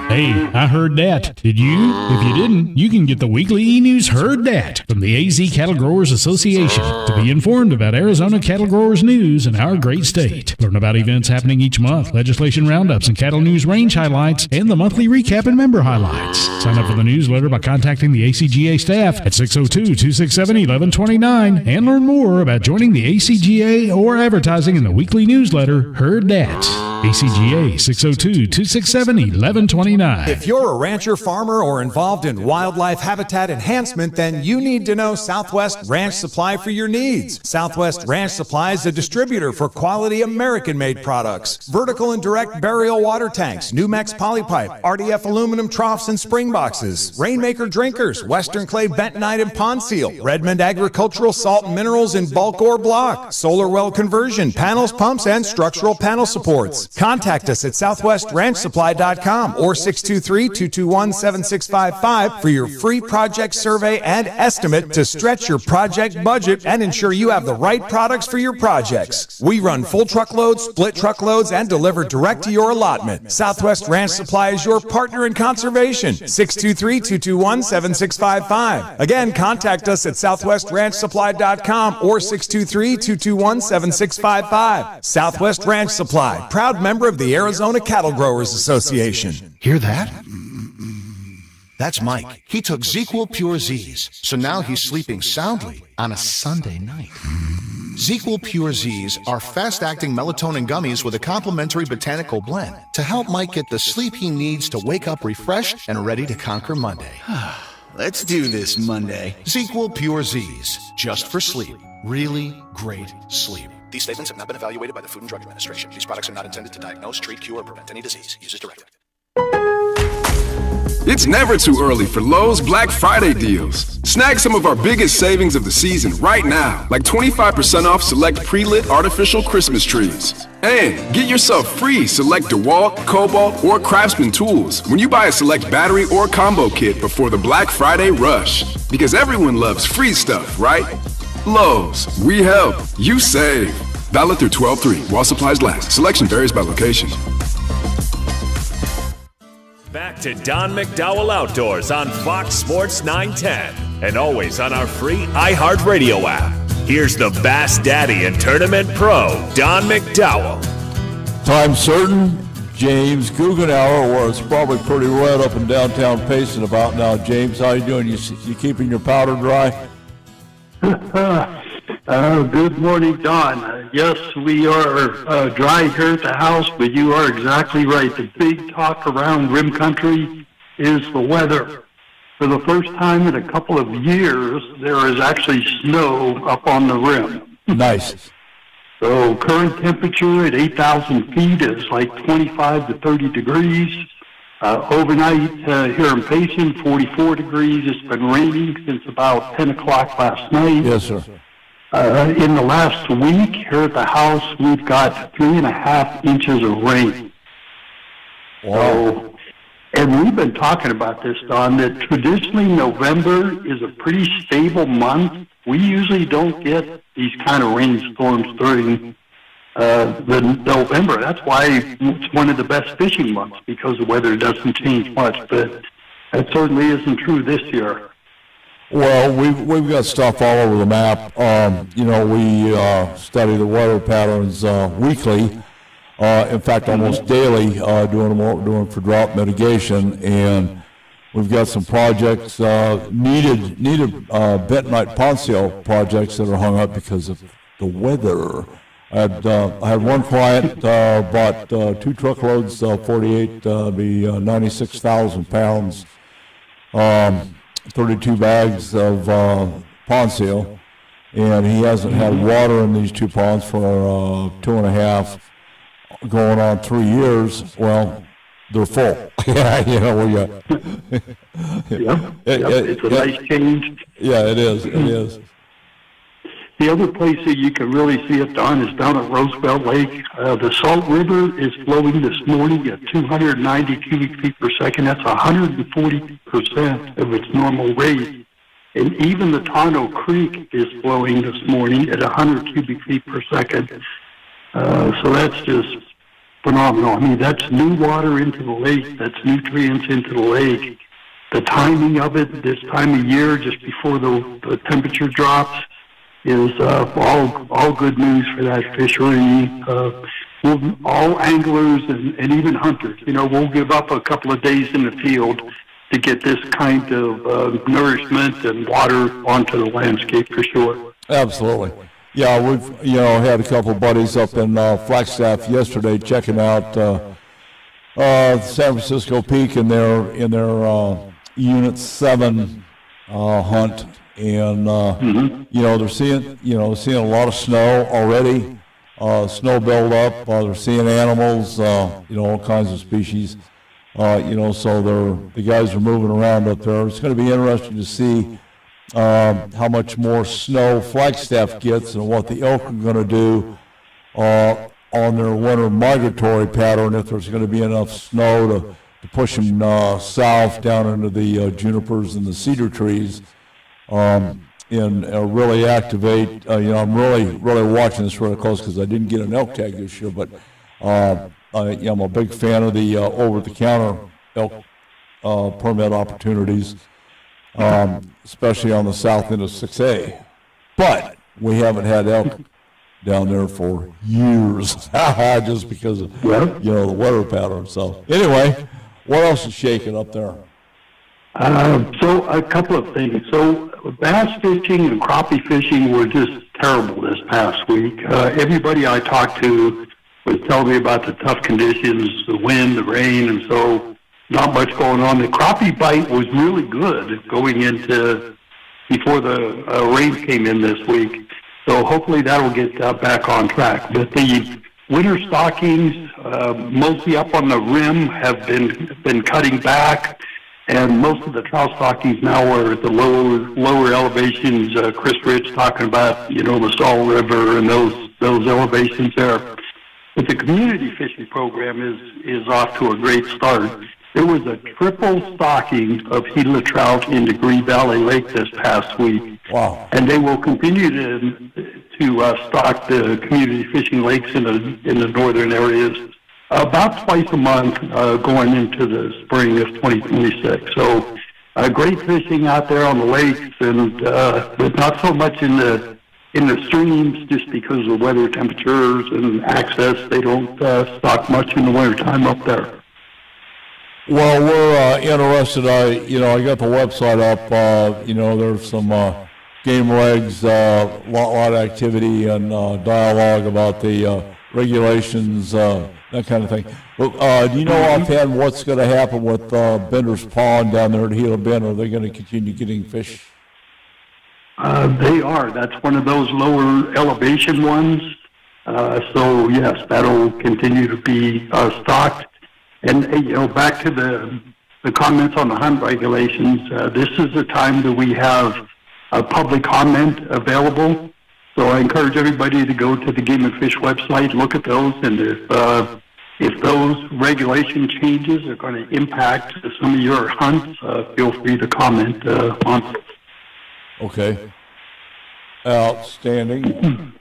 Hey, I heard that. Did you? If you didn't, you can get the weekly e-news Heard That from the AZ Cattle Growers Association to be informed about Arizona cattle growers news in our great state. Learn about events happening each month, legislation roundups and cattle news range highlights, and the monthly recap and member highlights. Sign up for the newsletter by contacting the ACGA staff at 602-267-1129 and learn more about joining the ACGA or advertising in the weekly newsletter Heard That. ACGA 602-267-1129. If you're a rancher, farmer, or involved in wildlife habitat enhancement, then you need to know Southwest Ranch Supply for your needs. Southwest Ranch Supply is a distributor for quality American-made products. Vertical and direct burial water tanks, Numex polypipe, RDF aluminum troughs and spring boxes, Rainmaker drinkers, Western Clay bentonite and pond seal, Redmond agricultural salt and minerals in bulk or block, solar well conversion, panels, pumps, and structural panel supports. Contact us at southwestranchsupply.com or 623-221-7655 for your free project survey and estimate to stretch your project budget and ensure you have the right products for your projects. We run full truckloads, split truckloads, and deliver direct to your allotment. Southwest Ranch Supply is your partner in conservation. 623-221-7655. Again, contact us at southwestranchsupply.com or 623-221-7655. Southwest Ranch Supply, proud member of the Arizona Cattle Growers Association. Hear that? That's Mike. He took ZzzQuil Pure Z's, so now he's sleeping soundly on a Sunday night. ZzzQuil Pure Z's are fast-acting melatonin gummies with a complementary botanical blend to help Mike get the sleep he needs to wake up refreshed and ready to conquer Monday. Let's do this Monday. ZzzQuil Pure Z's, just for sleep. Really great sleep. These statements have not been evaluated by the Food and Drug Administration. These products are not intended to diagnose, treat, cure, or prevent any disease. Use as directed. It's never too early for Lowe's Black Friday deals. Snag some of our biggest savings of the season right now, like 25% off select pre-lit artificial Christmas trees. And get yourself free select DeWalt, Cobalt, or Craftsman tools when you buy a select battery or combo kit before the Black Friday rush. Because everyone loves free stuff, right? Lowe's, we help, you save. Valid through 12/3 while supplies last. Selection varies by location. Back to Don McDowell Outdoors on Fox Sports 910 and always on our free iHeartRadio app. Here's the Bass Daddy and Tournament Pro, Don McDowell. Time certain, James Guggenauer, where it's probably pretty red up in downtown Payson about now. James, how you doing? You keeping your powder dry? Good morning, Don. Yes, we are dry here at the house, but you are exactly right. The big talk around Rim Country is the weather. For the first time in a couple of years, there is actually snow up on the rim. Nice. So current temperature at 8,000 feet is like 25 to 30 degrees. Overnight here in Payson, 44 degrees. It's been raining since about 10 o'clock last night. Yes, sir. In the last week here at the house, we've got 3.5 inches of rain. Wow. So, and we've been talking about this, Don, that traditionally November is a pretty stable month. We usually don't get these kind of rainstorms during the November. That's why it's one of the best fishing months, because the weather doesn't change much. But that certainly isn't true this year. Well, we've got stuff all over the map. We study the weather patterns weekly. In fact, almost daily, doing for drought mitigation. And We've got some projects, needed bentonite ponceau projects that are hung up because of the weather. I had one client bought 2 truckloads, 48, be 96,000 pounds, 32 bags of ponceau, and he hasn't had water in these 2 ponds for 2.5, going on 3 years. Well, they're full. Yeah, you know, it's a nice change. Yeah, it is. It is. The other place that you can really see it, Don, is down at Roosevelt Lake. The Salt River is flowing this morning at 290 cubic feet per second. That's 140% of its normal rate. And even the Tonto Creek is flowing this morning at 100 cubic feet per second. So that's just phenomenal. I mean, that's new water into the lake. That's nutrients into the lake. The timing of it, this time of year, just before the temperature drops, is all good news for that fishery. All anglers and even hunters, you know, we'll give up a couple of days in the field to get this kind of nourishment and water onto the landscape for sure. Absolutely. Yeah, we've had a couple of buddies up in Flagstaff yesterday checking out San Francisco Peak in their Unit 7 hunt, and they're seeing a lot of snow already, snow build up. They're seeing animals, all kinds of species. So the guys are moving around up there. It's going to be interesting to see how much more snow Flagstaff gets and what the elk are going to do on their winter migratory pattern, if there's going to be enough snow to push them south down into the junipers and the cedar trees, and really activate. I'm really watching this really close because I didn't get an elk tag this year, but I'm a big fan of the over-the-counter elk permit opportunities, especially on the south end of 6A. But we haven't had elk down there for years, just because of the weather pattern. So anyway, what else is shaking up there? So a couple of things. So bass fishing and crappie fishing were just terrible this past week. Everybody I talked to was telling me about the tough conditions, the wind, the rain, and so not much going on. The crappie bite was really good going into before the rain came in this week. So hopefully that'll get back on track. But the winter stockings, mostly up on the rim, have been cutting back, and most of the trout stockings now are at the lower elevations. Chris Rich talking about the Salt River and those elevations there. But the community fishing program is off to a great start. There was a triple stocking of Gila trout into Green Valley Lake this past week. Wow! And they will continue to stock the community fishing lakes in the northern areas about twice a month going into the spring of 2026. So great fishing out there on the lakes, and but not so much in the streams, just because of weather temperatures and access. They don't stock much in the wintertime up there. Well, we're interested. I got the website up. There's some game regs, lot of activity and dialogue about the regulations, that kind of thing. But, do you know offhand what's going to happen with Bender's Pond down there at Gila Bend? Are they going to continue getting fish? They are. That's one of those lower elevation ones. So yes, that'll continue to be stocked. And back to the comments on the hunt regulations. This is the time that we have a public comment available. So I encourage everybody to go to the Game and Fish website, look at those, and if those regulation changes are going to impact some of your hunts, feel free to comment on it. Okay. Outstanding.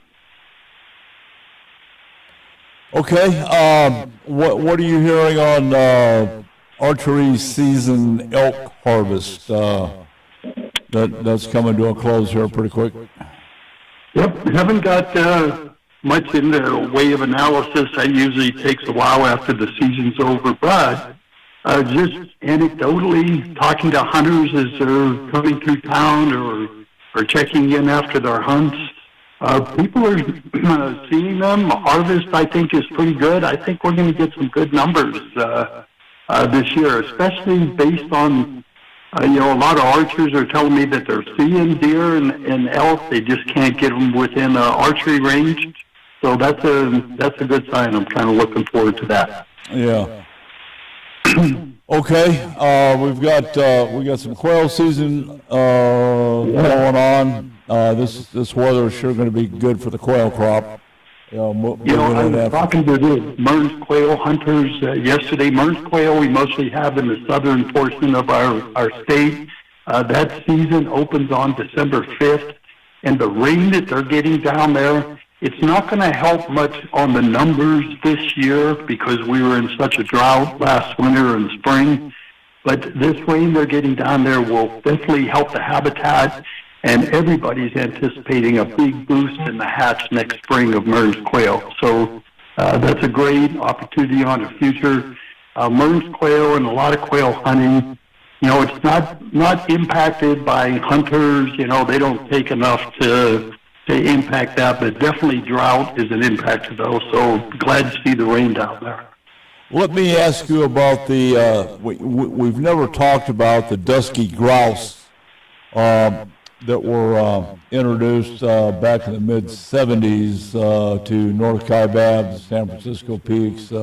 Okay. What are you hearing on archery season elk harvest? That's coming to a close here pretty quick. Yep. Haven't got much in the way of analysis. That usually takes a while after the season's over, but just anecdotally talking to hunters as they're coming through town or checking in after their hunts. People are seeing them. Harvest, I think, is pretty good. I think we're going to get some good numbers this year, especially based on, a lot of archers are telling me that they're seeing deer and elk. They just can't get them within archery range. So that's a good sign. I'm kind of looking forward to that. Yeah. Okay. We got some quail season going on. This weather is sure going to be good for the quail crop. I was talking to the Mearns quail hunters yesterday. Mearns quail we mostly have in the southern portion of our state. That season opens on December 5th, and the rain that they're getting down there, it's not going to help much on the numbers this year because we were in such a drought last winter and spring. But this rain they're getting down there will definitely help the habitat, and everybody's anticipating a big boost in the hatch next spring of Mearns quail. So that's a great opportunity on the future. Mearns quail and a lot of quail hunting, it's not impacted by hunters. They don't take enough to impact that, but definitely drought is an impact to those. So glad to see the rain down there. Let me ask you about we've never talked about the dusky grouse that were introduced back in the mid-'70s to North Kaibab, San Francisco Peaks.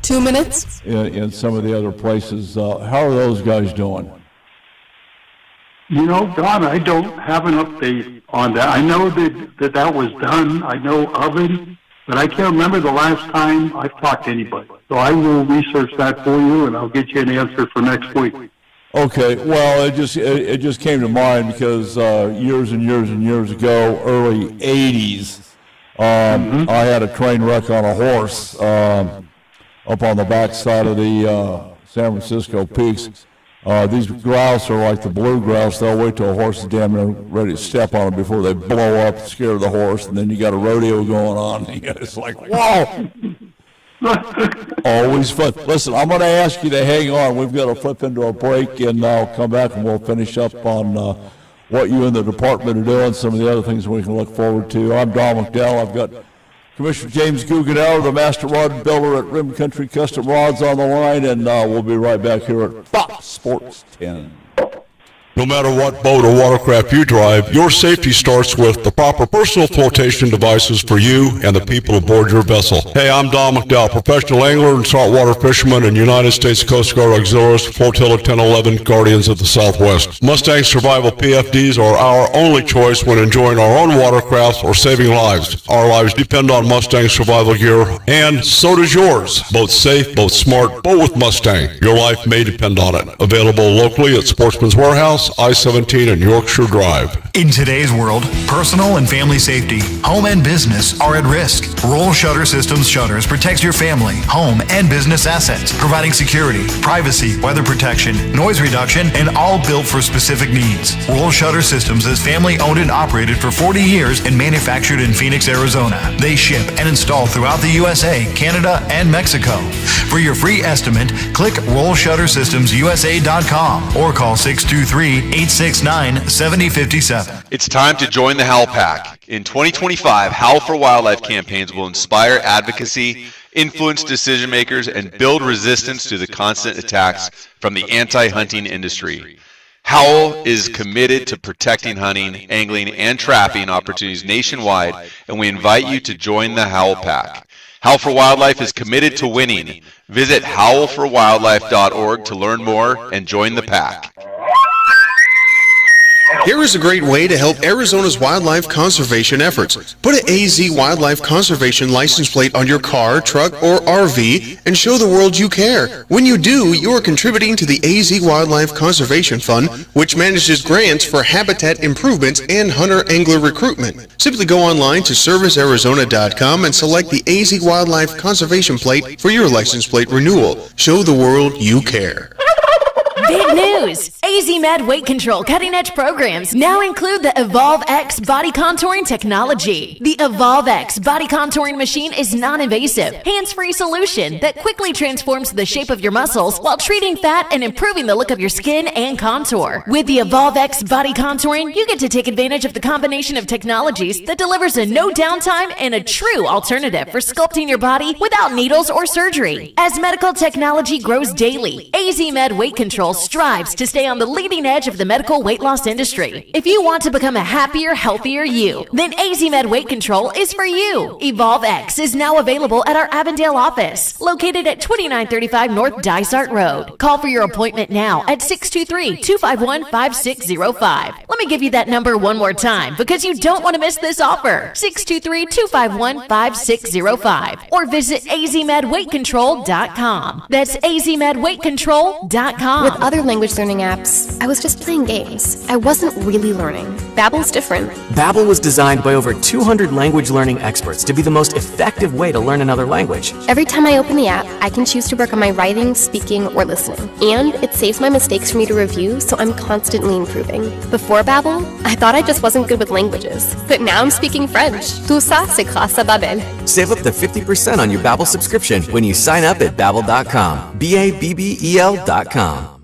2 minutes? In some of the other places. How are those guys doing? Don, I don't have an update on that. I know that was done. I know of it, but I can't remember the last time I've talked to anybody. So I will research that for you, and I'll get you an answer for next week. Okay, well, it just came to mind because years and years and years ago, early 80s, I had a train wreck on a horse up on the backside of the San Francisco Peaks. These grouse are like the blue grouse. They'll wait till a horse is damn near ready to step on them before they blow up, scare the horse, and then you got a rodeo going on. It's like, whoa! Always fun. Listen, I'm going to ask you to hang on. We've got to flip into a break, and I'll come back and we'll finish up on what you and the department are doing, some of the other things we can look forward to. I'm Don McDowell. I've got Commissioner James Guggenauer, the master rod builder at Rim Country Custom Rods, on the line, and we'll be right back here at Fox Sports 10. No matter what boat or watercraft you drive, your safety starts with the proper personal flotation devices for you and the people aboard your vessel. Hey, I'm Don McDowell, professional angler and saltwater fisherman and United States Coast Guard Auxiliaries, Flotilla 1011 Guardians of the Southwest. Mustang Survival PFDs are our only choice when enjoying our own watercrafts or saving lives. Our lives depend on Mustang survival gear, and so does yours. Boat safe, boat smart, boat with Mustang. Your life may depend on it. Available locally at Sportsman's Warehouse, I-17 and Yorkshire Drive. In today's world, personal and family safety, home and business are at risk. Roll Shutter Systems Shutters protects your family, home, and business assets, providing security, privacy, weather protection, noise reduction, and all built for specific needs. Roll Shutter Systems is family owned and operated for 40 years and manufactured in Phoenix, Arizona. They ship and install throughout the USA, Canada, and Mexico. For your free estimate, click RollShutterSystemsUSA.com or call 623-869-7057. It's time to join the Howl Pack. In 2025, Howl for Wildlife campaigns will inspire advocacy, influence decision makers, and build resistance to the constant attacks from the anti-hunting industry. Howl is committed to protecting hunting, angling, and trapping opportunities nationwide, and we invite you to join the Howl Pack. Howl for Wildlife is committed to winning. Visit howlforwildlife.org to learn more and join the pack. Here is a great way to help Arizona's wildlife conservation efforts. Put an AZ Wildlife Conservation license plate on your car, truck, or RV and show the world you care. When you do, you are contributing to the AZ Wildlife Conservation Fund, which manages grants for habitat improvements and hunter-angler recruitment. Simply go online to servicearizona.com and select the AZ Wildlife Conservation plate for your license plate renewal. Show the world you care. Big Good news! AZ Med Weight Control cutting-edge programs now include the Evolve X body contouring technology. The Evolve X body contouring machine is non-invasive, hands-free solution that quickly transforms the shape of your muscles while treating fat and improving the look of your skin and contour. With the Evolve X body contouring, you get to take advantage of the combination of technologies that delivers a no downtime and a true alternative for sculpting your body without needles or surgery. As medical technology grows daily, AZ Med Weight Control strives to stay on the leading edge of the medical weight loss industry. If you want to become a happier, healthier you, then AZ Med Weight Control is for you. Evolve X is now available at our Avondale office, located at 2935 North Dysart Road. Call for your appointment now at 623-251-5605. Let me give you that number one more time because you don't want to miss this offer. 623-251-5605 or visit azmedweightcontrol.com. That's azmedweightcontrol.com. With other language learning apps, I was just playing games. I wasn't really learning. Babbel's different. Babbel was designed by over 200 language learning experts to be the most effective way to learn another language. Every time I open the app, I can choose to work on my writing, speaking, or listening. And it saves my mistakes for me to review, so I'm constantly improving. Before Babbel, I thought I just wasn't good with languages. But now I'm speaking French. Tout ça, c'est grâce à Babbel. Save up to 50% on your Babbel subscription when you sign up at Babbel.com. BABBEL.com.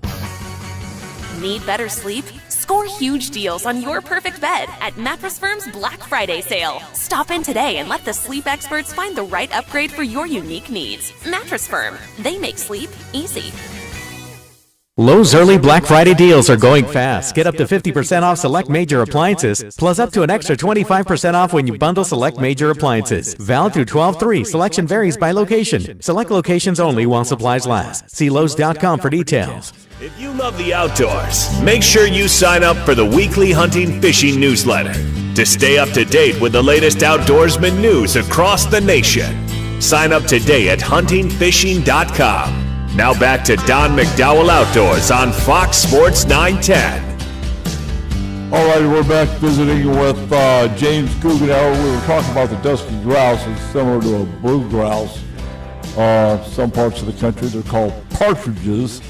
Need better sleep? Score huge deals on your perfect bed at Mattress Firm's Black Friday sale. Stop in today and let the sleep experts find the right upgrade for your unique needs. Mattress Firm. They make sleep easy. Lowe's early Black Friday deals are going fast. Get up to 50% off select major appliances, plus up to an extra 25% off when you bundle select major appliances. Valid through 12/3. Selection varies by location. Select locations only while supplies last. See Lowe's.com for details. If you love the outdoors, make sure you sign up for the weekly hunting fishing newsletter to stay up to date with the latest outdoorsman news across the nation. Sign up today at huntingfishing.com. Now back to Don McDowell Outdoors on Fox Sports 910. All right, we're back visiting with James Guggenauer. We were talking about the dusky grouse. It's similar to a blue grouse. Some parts of the country, they're called partridges.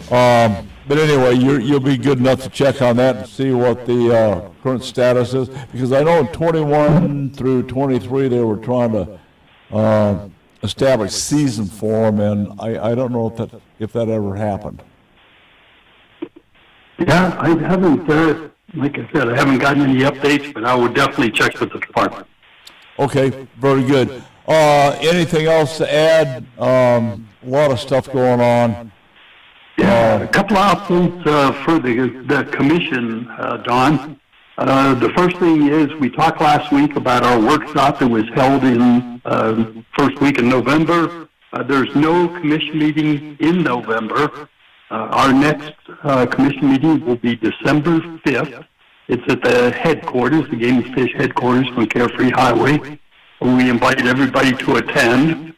But anyway, you'll be good enough to check on that and see what the current status is. Because I know in 21 through 23, they were trying to establish season for them, and I don't know if that ever happened. Yeah, I haven't, like I said, I haven't gotten any updates, but I would definitely check with the department. Okay, very good. Anything else to add? A lot of stuff going on. Yeah, a couple of options for the commission, Don. The first thing is we talked last week about our workshop that was held in first week in November. There's no commission meeting in November. Our next commission meeting will be December 5th. It's at the headquarters, the Game and Fish headquarters on Carefree Highway. We invite everybody to attend.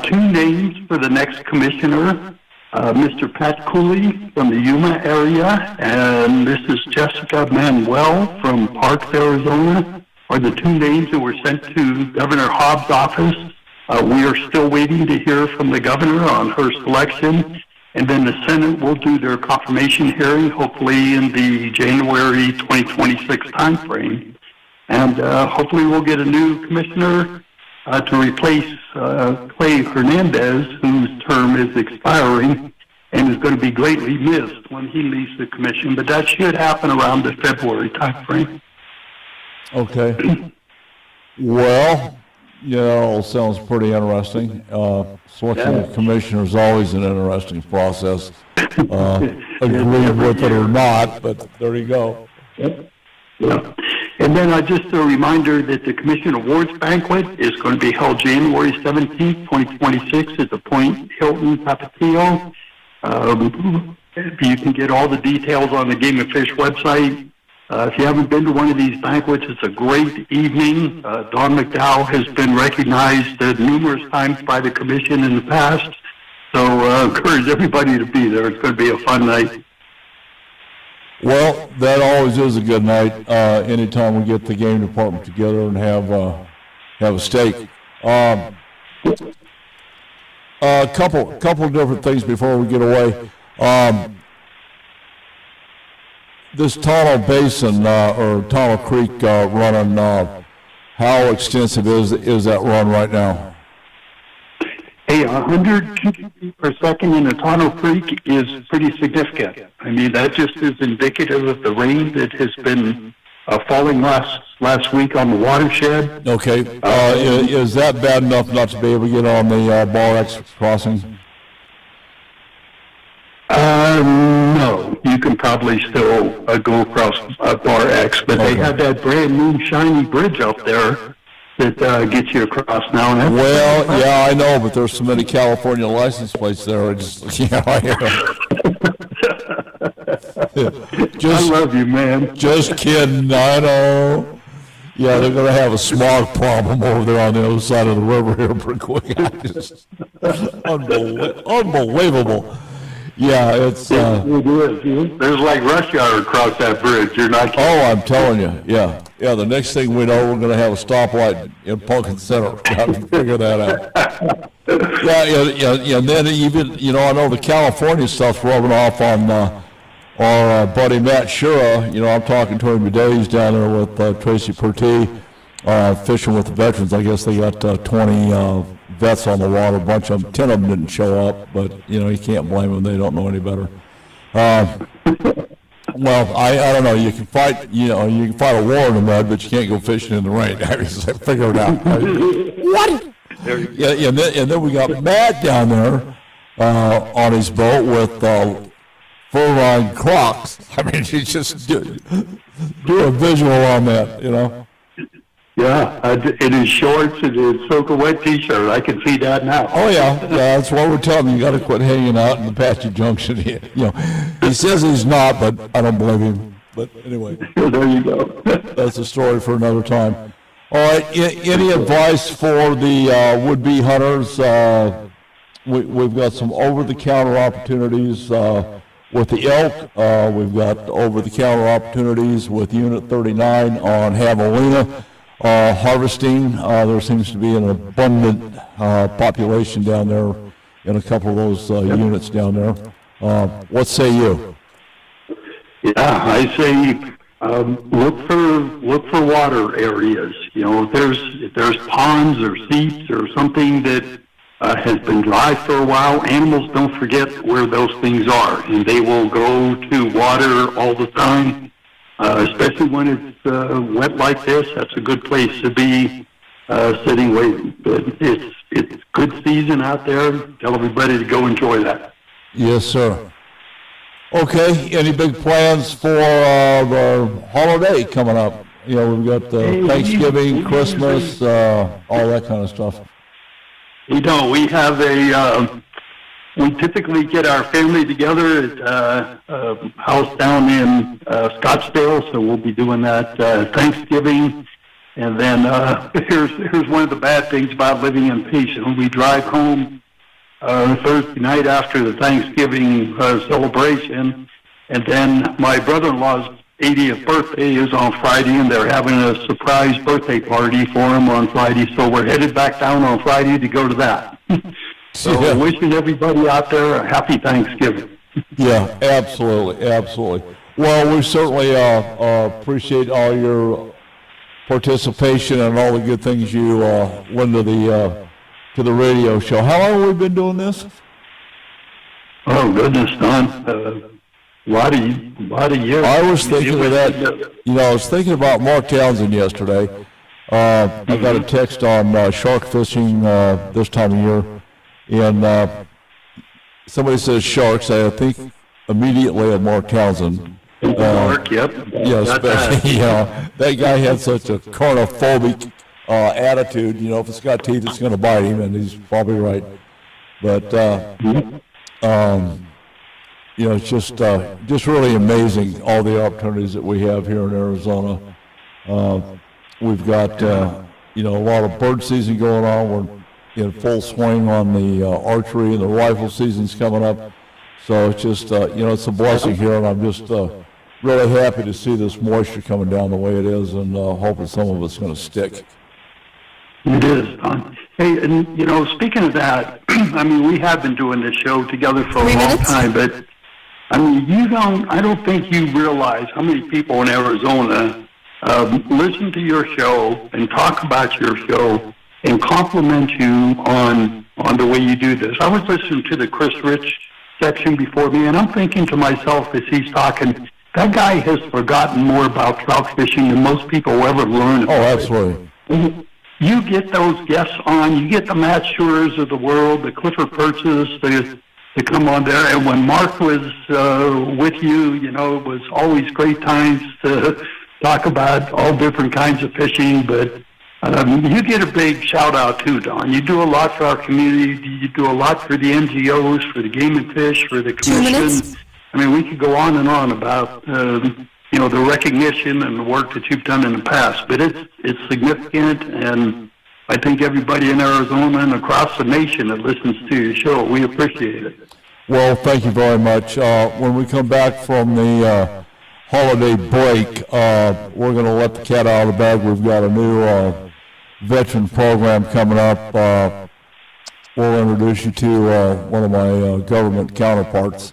Two names for the next commissioner. Mr. Pat Cooley from the Yuma area and Mrs. Jessica Manuel from Parks, Arizona are the two names that were sent to Governor Hobbs' office. We are still waiting to hear from the governor on her selection, and then the Senate will do their confirmation hearing, hopefully in the January 2026 timeframe. And hopefully we'll get a new commissioner to replace Clay Hernandez, whose term is expiring and is going to be greatly missed when he leaves the commission. But that should happen around the February timeframe. Okay. Well, sounds pretty interesting. Selecting a commissioner is always an interesting process. Agree with it or not, but there you go. Yep. Yeah. And then just a reminder that the Commission Awards Banquet is going to be held January 17th, 2026 at the Point Hilton Tapatio. You can get all the details on the Game and Fish website. If you haven't been to one of these banquets, it's a great evening. Don McDowell has been recognized numerous times by the Commission in the past. So encourage everybody to be there. It's going to be a fun night. Well, that always is a good night. Anytime we get the game department together and have a steak. A couple of different things before we get away. this Tonto Basin or Tonto Creek running, how extensive is that run right now? Hey, 100 cubic feet per second in the Tonto Creek is pretty significant. I mean, that just is indicative of the rain that has been falling last week on the watershed. Okay. Is that bad enough not to be able to get on the Bar X crossing? No. You can probably still go across Bar X, but they have that brand new shiny bridge up there that gets you across now. And Well, yeah, I know, but there's so many California license plates there. I love you, man. Just kidding. I know. Yeah, they're going to have a smog problem over there on the other side of the river here pretty quick. Unbelievable. Yeah, it's... it is. There's like rush hour across that bridge. You're not kidding. Oh, I'm telling you, yeah. Yeah, the next thing we know, we're going to have a stoplight in Pumpkin Center. Got to figure that out. Yeah, and then even, I know the California stuff's rubbing off on our buddy Matt Shura. I'm talking to him today. He's down there with Tracy Pertee, fishing with the veterans. I guess they got 20 vets on the water. A bunch of them, 10 of them didn't show up, but, you can't blame them. They don't know any better. Well, I don't know. You can fight, you can fight a war in the mud, but you can't go fishing in the rain. I figure it out. What? Yeah, and then we got Matt down there on his boat with fur-lined Crocs. I mean, you just do a visual on that, Yeah, it is shorts, it is soak wet T-shirt. I can see that now. Oh yeah, that's what we're telling you. You got to quit hanging out in the Apache Junction. He says he's not, but I don't believe him. But anyway, there you go. That's a story for another time. All right, any advice for the would-be hunters? We've got some over-the-counter opportunities with the elk. We've got over-the-counter opportunities with Unit 39 on Javelina. Harvesting, there seems to be an abundant population down there in a couple of those units down there. What say you? Yeah, I say look for water areas. If there's ponds or seeps or something that has been dry for a while, animals don't forget where those things are, and they will go to water all the time. Especially when it's wet like this, that's a good place to be sitting waiting. But it's good season out there. Tell everybody to go enjoy that. Yes, sir. Okay, any big plans for the holiday coming up? We've got Thanksgiving, Christmas, all that kind of stuff. We have we typically get our family together at a house down in Scottsdale, so we'll be doing that Thanksgiving. And then here's one of the bad things about living in Payson. When we drive home Thursday night after the Thanksgiving celebration, and then my brother-in-law's 80th birthday is on Friday, and they're having a surprise birthday party for him on Friday, so we're headed back down on Friday to go to that. So wishing everybody out there a happy Thanksgiving. Yeah, absolutely. Well, we certainly appreciate all your participation and all the good things you lend to the radio show. How long have we been doing this? Oh goodness, Don, a lot of years. I was thinking of that. I was thinking about Mark Townsend yesterday. I got a text on shark fishing this time of year. And somebody says sharks, I think immediately of Mark Townsend. Mark, yep. Yeah, especially, that guy had such a carnophobic attitude. If it's got teeth, it's going to bite him, and he's probably right. But, it's just really amazing, all the opportunities that we have here in Arizona. We've got, a lot of bird season going on. We're in full swing on the archery, and the rifle season's coming up. So it's just, it's a blessing here, and I'm just really happy to see this moisture coming down the way it is, and hoping some of it's going to stick. It is, Don. Hey, and, speaking of that, I mean, we have been doing this show together for a long time, but I mean, I don't think you realize how many people in Arizona listen to your show and talk about your show and compliment you on the way you do this. I was listening to the Chris Rich section before me, and I'm thinking to myself as he's talking, that guy has forgotten more about trout fishing than most people will ever learn about. Oh, absolutely. You get those guests on, you get the Matt Shurers of the world, the Clifford Perches, to come on there. And when Mark was with you, you know, it was always great times to talk about all different kinds of fishing. But you get a big shout-out, too, Don. You do a lot for our community. You do a lot for the NGOs, for the Game and Fish, for the Commission. I mean, we could go on and on about, you know, the recognition and the work that you've done in the past. But it's significant, and I think everybody in Arizona and across the nation that listens to your show, we appreciate it. Well, thank you very much. When we come back from the holiday break, we're going to let the cat out of the bag. We've got a new veteran program coming up. We'll introduce you to one of my government counterparts.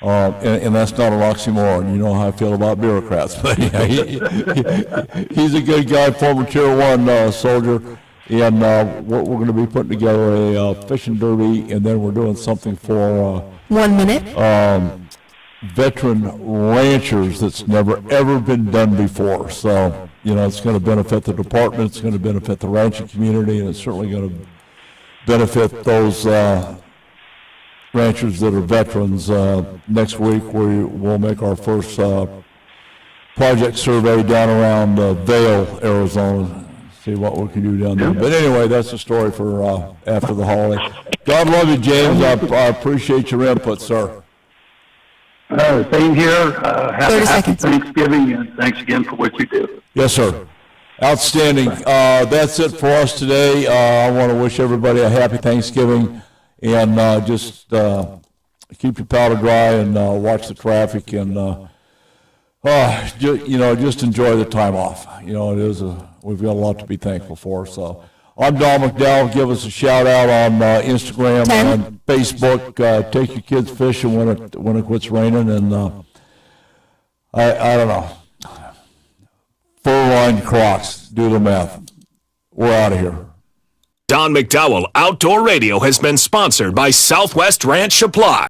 And that's not an oxymoron. You know how I feel about bureaucrats. But yeah, he's a good guy, former Tier 1 soldier. And we're going to be putting together a fishing derby, and then we're doing something for 1 minute. Veteran ranchers that's never ever been done before. So, you know, it's going to benefit the department, it's going to benefit the ranching community, and it's certainly going to benefit those ranchers that are veterans. Next week we'll make our first project survey down around Vail, Arizona. See what we can do down there. But anyway, that's the story for after the holiday. God love you, James. I appreciate your input, sir. Same here. Happy Thanksgiving, and thanks again for what you do. Yes, sir. Outstanding. That's it for us today. I want to wish everybody a happy Thanksgiving, and just keep your powder dry and watch the traffic, and just enjoy the time off. You know, we've got a lot to be thankful for. So I'm Don McDowell. Give us a shout out on Instagram and Facebook. Take your kids fishing when it quits raining, and I don't know. Fur-lined Crocs. Do the math. We're out of here. Don McDowell Outdoor Radio has been sponsored by Southwest Ranch Supply.